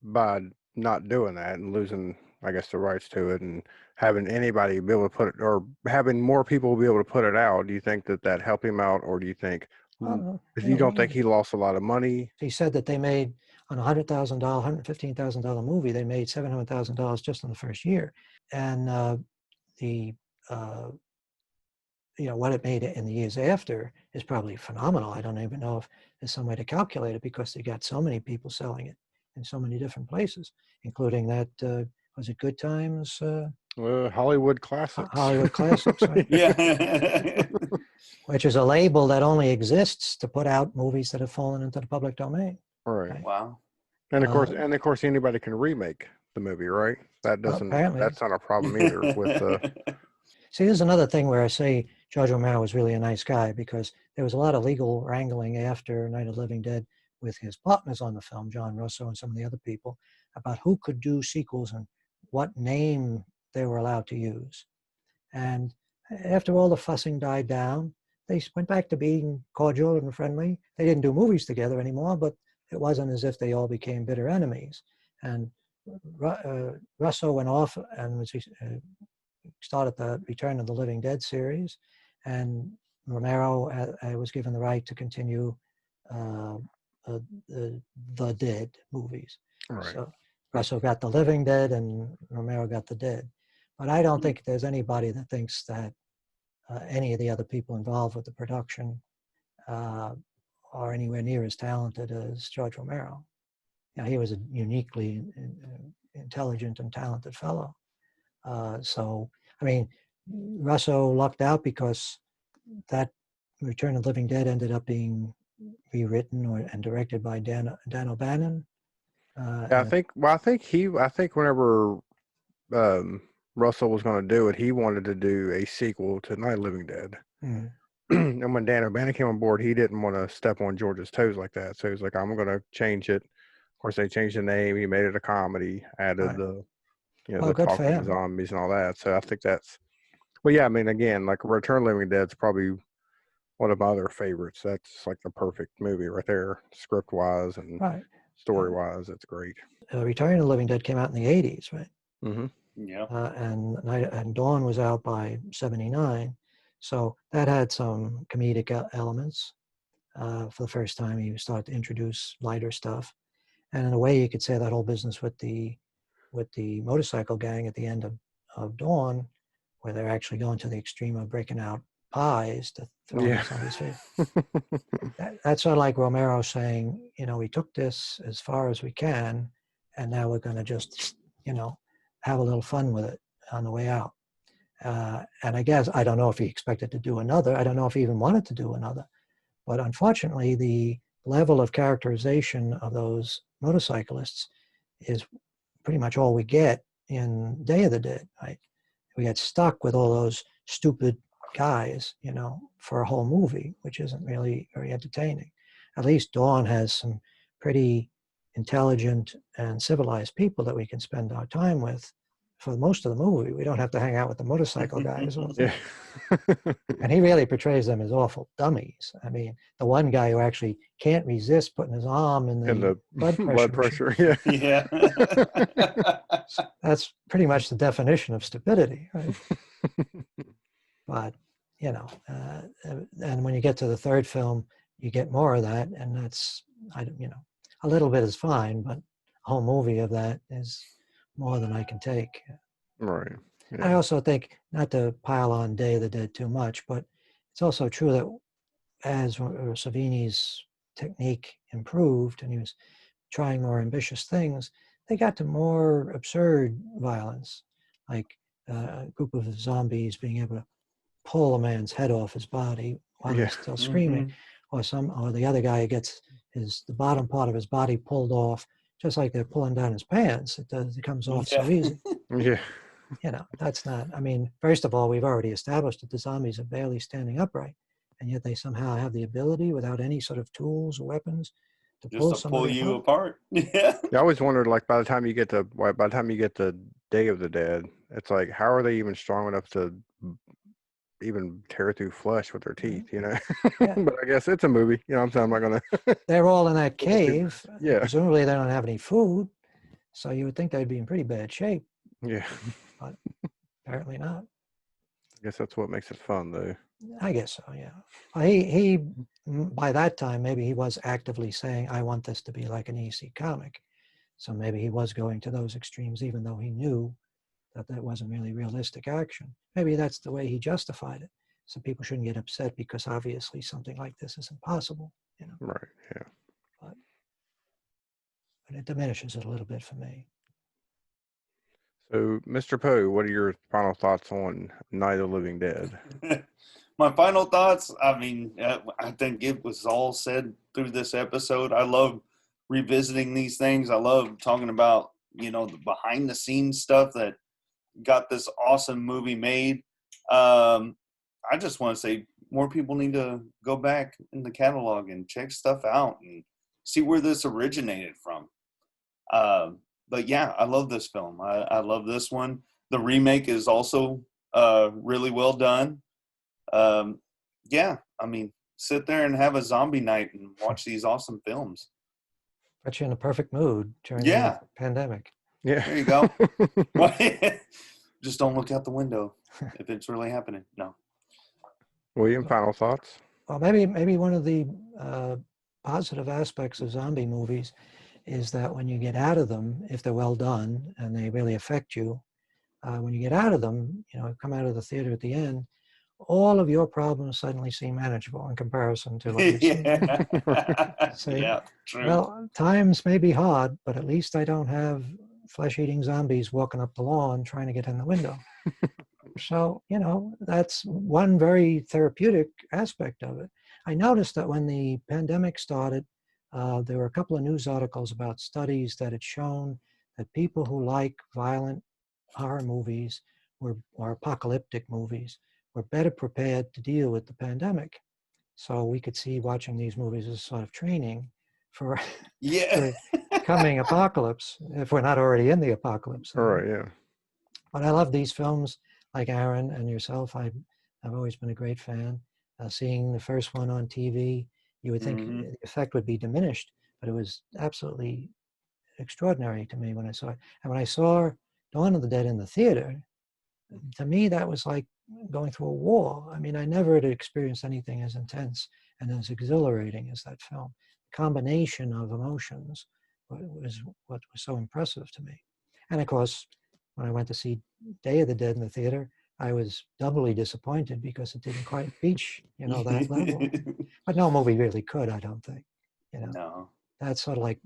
by not doing that and losing, I guess, the rights to it and having anybody be able to put it, or having more people be able to put it out, do you think that helped him out, or do you think, you don't think he lost a lot of money? He said that they made, on a $100,000, $115,000 movie, they made $700,000 just in the first year. And what it made in the years after is probably phenomenal. I don't even know if there's some way to calculate it because they got so many people selling it in so many different places, including that, was it Good Times? Hollywood Classics. Hollywood Classics, right? Yeah. Which is a label that only exists to put out movies that have fallen into the public domain. Right. Wow. And of course, anybody can remake the movie, right? That doesn't. That's not a problem either. With See, there's another thing where I say George Romero was really a nice guy because there was a lot of legal wrangling after Night of the Living Dead with his partners on the film, John Russo and some of the other people, about who could do sequels and what name they were allowed to use. And after all the fussing died down, they went back to being cordial and friendly. They didn't do movies together anymore, but it wasn't as if they all became bitter enemies. And Russo went off and started the Return of the Living Dead series, and Romero was given the right to continue the Dead movies. right. So Russo got the Living Dead and Romero got the Dead. But I don't think there's anybody that thinks that any of the other people involved with the production are anywhere near as talented as George Romero. You know, he was a uniquely intelligent and talented fellow. So, I mean, Russo lucked out because that Return of the Living Dead ended up being rewritten and directed by Dan O'Bannon. I think whenever Russell was going to do it, he wanted to do a sequel to Night of the Living Dead. and when Dan O'Bannon came on board, he didn't want to step on George's toes like that. So he was like, I'm going to change it. Of course, they changed the name. He made it a comedy, added the, the good for talking him. zombies and all that. So I think that's, well, yeah, I mean, again, like Return of the Living Dead's probably one of my other favorites. That's like the perfect movie right there, script wise and story wise. It's great. Return of the Living Dead came out in the 80s, right? Mm-hmm. Yeah. And Dawn was out by 79. So that had some comedic elements. For the first time, you start to introduce lighter stuff. And in a way, you could say that whole business with the motorcycle gang at the end of Dawn, where they're actually going to the extreme of breaking out pies to throw in somebody's face. That's sort of like Romero saying, we took this as far as we can, and now we're going to just, have a little fun with it on the way out. And I guess, I don't know if he expected to do another. I don't know if he even wanted to do another. But unfortunately, the level of characterization of those motorcyclists is pretty much all we get in Day of the Dead, right? We get stuck with all those stupid guys, for a whole movie, which isn't really very entertaining. At least Dawn has some pretty intelligent and civilized people that we can spend our time with for most of the movie. We don't have to hang out with the motorcycle guys. And he really portrays them as awful dummies. I mean, the one guy who actually can't resist putting his arm in the blood pressure. Yeah. That's pretty much the definition of stupidity, right? But, and when you get to the third film, you get more of that. And that's, a little bit is fine, but a whole movie of that is more than I can take. Right. Yeah. I also think, not to pile on Day of the Dead too much, but it's also true that as Savini's technique improved and he was trying more ambitious things, they got to more absurd violence, like a group of zombies being able to pull a man's head off his body while he's still screaming, or the other guy gets the bottom part of his body pulled off, just like they're pulling down his pants. It comes off so easy. Yeah. That's not, first of all, we've already established that the zombies are barely standing upright, and yet they somehow have the ability, without any sort of tools or weapons, to pull you apart. Yeah. I always wondered, like, by the time you get to Day of the Dead, it's like, how are they even strong enough to even tear through flesh with their teeth, But I guess it's a movie, I'm saying, I'm not gonna. They're all in that cave. Yeah. Presumably they don't have any food, so you would think they'd be in pretty bad shape. Yeah. But apparently not. I guess that's what makes it fun, though. I guess so, yeah. Well, he by that time, maybe he was actively saying, I want this to be like an EC comic. So maybe he was going to those extremes, even though he knew that wasn't really realistic action. Maybe that's the way he justified it. So people shouldn't get upset because obviously something like this is impossible, Right, yeah. But it diminishes it a little bit for me. So, Mr. Poe, what are your final thoughts on Night of the Living Dead? My final thoughts, I think it was all said through this episode. I love revisiting these things. I love talking about, the behind the scenes stuff that got this awesome movie made. I just want to say more people need to go back in the catalog and check stuff out and see where this originated from. But yeah, I love this film. I love this one. The remake is also really well done. Sit there and have a zombie night and watch these awesome films. Put you in a perfect mood during the pandemic. Yeah. There you go. Just don't look out the window if it's really happening. No. William, final thoughts? Well, maybe one of the positive aspects of zombie movies is that when you get out of them, if they're well done and they really affect you, when you get out of them, come out of the theater at the end, all of your problems suddenly seem manageable in comparison to what you've seen. Yeah, true. Well, times may be hard, but at least I don't have flesh-eating zombies walking up the lawn trying to get in the window. So, that's one very therapeutic aspect of it. I noticed that when the pandemic started, there were a couple of news articles about studies that had shown that people who like violent horror movies or apocalyptic movies were better prepared to deal with the pandemic. So we could see watching these movies as sort of training for, Yeah. for coming apocalypse, if we're not already in the apocalypse. All right, yeah. But I love these films, like Aaron and yourself. I've always been a great fan. Seeing the first one on TV, you would think the effect would be diminished, but it was absolutely extraordinary to me when I saw it. And when I saw Dawn of the Dead in the theater, to me that was like going through a war. I mean, I never had experienced anything as intense and as exhilarating as that film. The combination of emotions was what was so impressive to me. And of course, when I went to see Day of the Dead in the theater, I was doubly disappointed because it didn't quite reach, that level. But no movie really could, I don't think. No. That's sort of like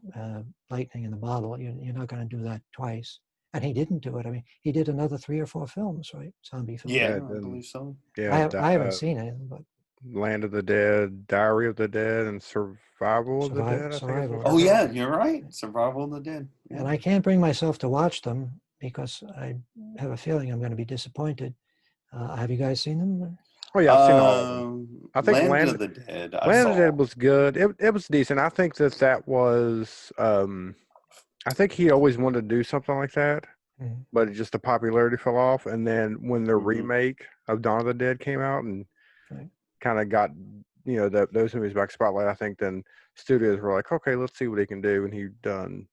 lightning in the bottle. You're not going to do that twice. And he didn't do it. I mean, he did another 3 or 4 films, right? Zombie films. Yeah, I believe so. Yeah, I haven't seen it, but Land of the Dead, Diary of the Dead, and Survival of the Dead. I think. Oh yeah, you're right. Survival of the Dead. Yeah. And I can't bring myself to watch them because I have a feeling I'm going to be disappointed. Have you guys seen them? Oh yeah, I've seen all of them. I think Land of the Dead. Land of the Dead was good. It was decent. I think that was. I think he always wanted to do something like that, but just the popularity fell off. And then when the remake of Dawn of the Dead came out and kind of got those movies back spotlight, I think then studios were like, okay, let's see what he can do, and he done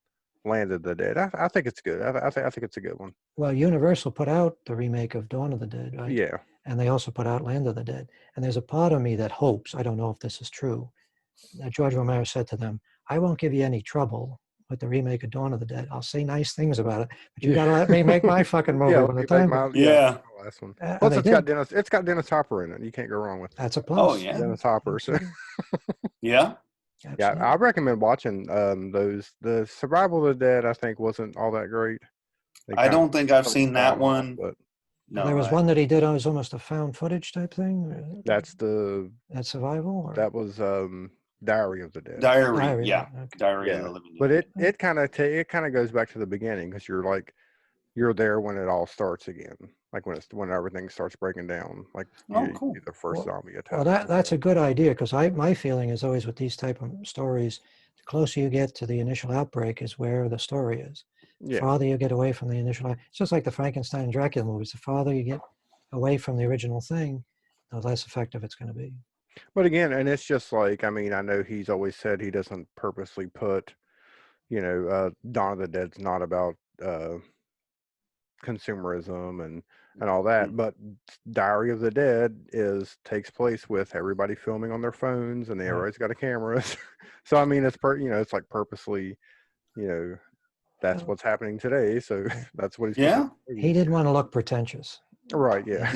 Land of the Dead. I think it's good. I think it's a good one. Well, Universal put out the remake of Dawn of the Dead, right? Yeah. And they also put out Land of the Dead. And there's a part of me that hopes, I don't know if this is true, that George Romero said to them, I won't give you any trouble with the remake of Dawn of the Dead. I'll say nice things about it, but you got to let me make my fucking movie when the time. Last one. Plus, it's got Dennis Hopper in it. You can't go wrong with it. That's a plus. Oh yeah, Dennis Hopper. So. Yeah. Absolutely. Yeah, I recommend watching those. The Survival of the Dead, I think, wasn't all that great. I don't think I've seen that one. But no, there was one that he did. It was almost a found footage type thing. That's Survival. Or? That was Diary of the Dead. Diary, yeah. Okay. Diary of the Living Dead. But it kind of goes back to the beginning because you're there when it all starts again, like when everything starts breaking down, like cool. the first zombie attack. Well, that's a good idea because my feeling is always with these type of stories, the closer you get to the initial outbreak is where the story is. The farther you get away from the initial, it's just like the Frankenstein and Dracula movies. The farther you get away from the original thing, the less effective it's going to be. But again, and it's just like, I mean, I know he's always said he doesn't purposely put, Dawn of the Dead's not about consumerism and all that, but Diary of the Dead takes place with everybody filming on their phones and everybody's got a camera. So I mean, it's it's like purposely, that's what's happening today. So that's what he's he didn't want to look pretentious, right? Yeah.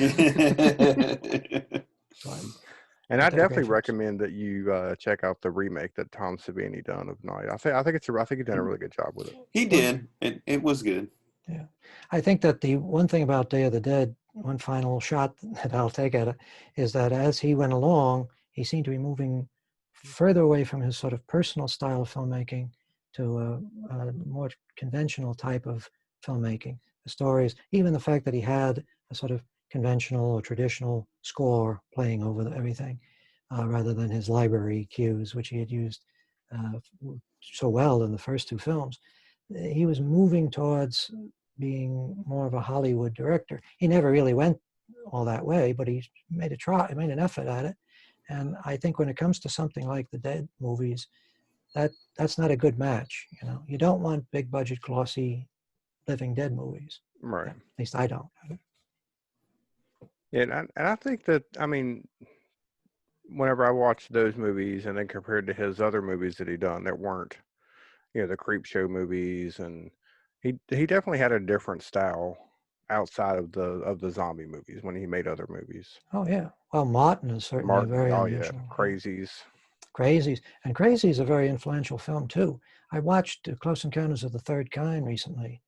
And I definitely recommend that you check out the remake that Tom Savini done of Night. I think he done a really good job with it. He did. It was good. Yeah, I think that the one thing about Day of the Dead, one final shot that I'll take at it, is that as he went along, he seemed to be moving further away from his sort of personal style of filmmaking to a more conventional type of filmmaking. The stories, even the fact that he had a sort of conventional or traditional score playing over everything, rather than his library cues, which he had used so well in the first 2 films. He was moving towards being more of a Hollywood director. He never really went all that way, but he made an effort at it. And I think when it comes to something like the Dead movies, that's not a good match. You don't want big budget, glossy, Living Dead movies. Right. At least I don't. Yeah, and I think that, I mean, whenever I watched those movies and then compared to his other movies that he done that weren't, the creep show movies, and he definitely had a different style outside of the zombie movies when he made other movies. Oh yeah, well, Martin is certainly very unusual. Crazies. And Crazy is a very influential film too. I watched Close Encounters of the Third Kind recently,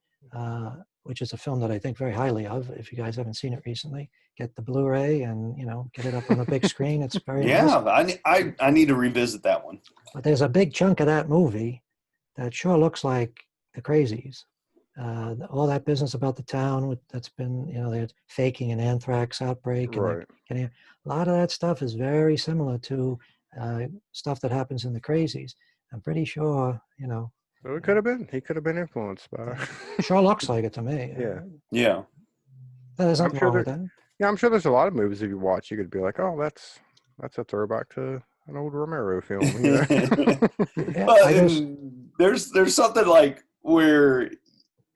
which is a film that I think very highly of. If you guys haven't seen it recently, get the Blu-ray and get it up on the big screen. It's very impressive. I need to revisit that one. But there's a big chunk of that movie that sure looks like the Crazies. all that business about the town that's been, they're faking an anthrax outbreak. Right. And a lot of that stuff is very similar to stuff that happens in the crazies. I'm pretty sure, So it could have been. He could have been influenced by. Sure looks like it to me. Yeah. Yeah. There's nothing wrong with that. Yeah, I'm sure there's a lot of movies if you watch, you could be like, oh, that's a throwback to an old Romero film. But there's something like where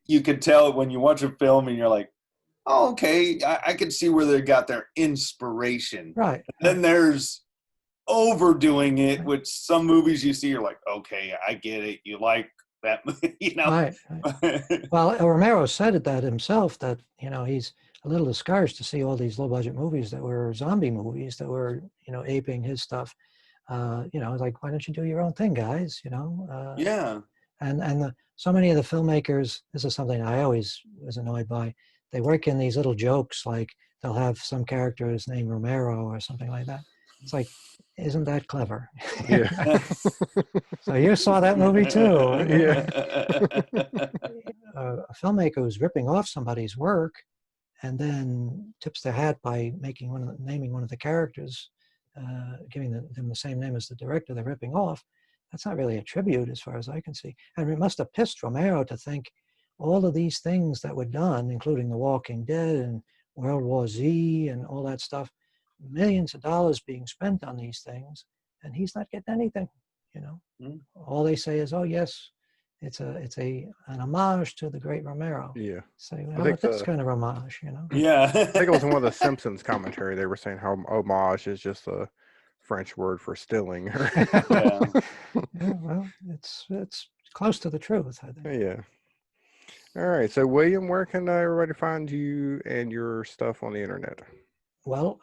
you can tell when you watch a film and you're like, oh, okay, I can see where they got their inspiration. Right. Then there's overdoing it, which some movies you see, you're like, okay, I get it. You like that, Right. Well, Romero said that himself, that, he's a little discouraged to see all these low-budget movies that were zombie movies that were, aping his stuff. Like, why don't you do your own thing, guys? Yeah. And so many of the filmmakers, this is something I always was annoyed by. They work in these little jokes, like they'll have some characters named Romero or something like that. It's like, isn't that clever? Yeah. So you saw that movie too. Yeah. A filmmaker who's ripping off somebody's work and then tips their hat by naming one of the characters, giving them the same name as the director they're ripping off. That's not really a tribute as far as I can see. And it must have pissed Romero to think all of these things that were done, including The Walking Dead and World War Z and all that stuff, millions of dollars being spent on these things, and he's not getting anything, All they say is, oh, yes, it's an homage to the great Romero. Yeah. So that's kind of homage, Yeah. I think it was one of the Simpsons commentary. They were saying how homage is just a French word for stealing. Yeah, well, it's close to the truth, I think. Yeah. All right. So, William, where can everybody find you and your stuff on the internet? Well,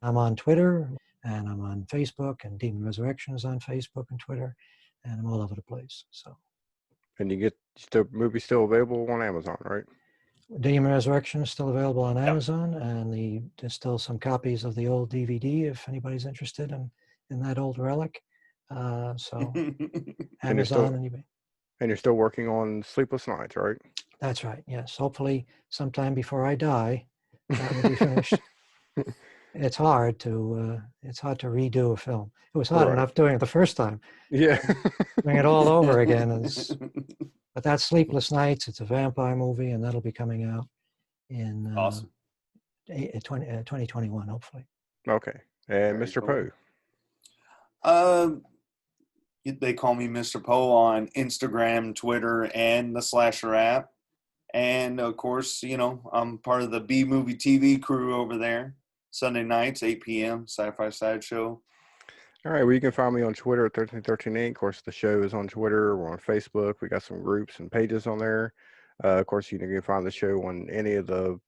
I'm on Twitter and I'm on Facebook, and Demon Resurrection is on Facebook and Twitter, and I'm all over the place. So. And you get the movie still available on Amazon, right? Demon Resurrection is still available on Amazon, and there's still some copies of the old DVD if anybody's interested in that old relic. So Amazon and eBay. And you're still working on Sleepless Nights, right? That's right. Yes. Hopefully, sometime before I die, that will be finished. It's hard to redo a film. It was hard enough doing it the first time. Yeah. Doing it all over again but that's Sleepless Nights. It's a vampire movie, and that'll be coming out in awesome. 2021, hopefully. Okay. And Very Mr. cool. Poe? They call me Mr. Poe on Instagram, Twitter, and the Slasher app. And, of course, I'm part of the B-Movie TV crew over there. Sunday nights, 8 p.m., Sci-Fi Sideshow. All right. Well, you can find me on Twitter at 1313 Inc. Of course, the show is on Twitter. We're on Facebook. We got some groups and pages on there. Of course, you can find the show on any of the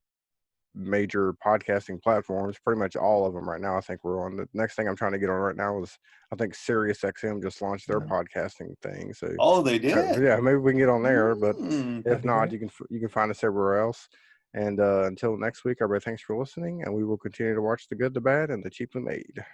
major podcasting platforms, pretty much all of them right now. I think we're on. The next thing I'm trying to get on right now is, I think Sirius XM just launched their podcasting thing. So they did? Yeah, maybe we can get on there, but if not, you can find us everywhere else. And until next week, everybody, thanks for listening, and we will continue to watch the good, the bad, and the cheaply made.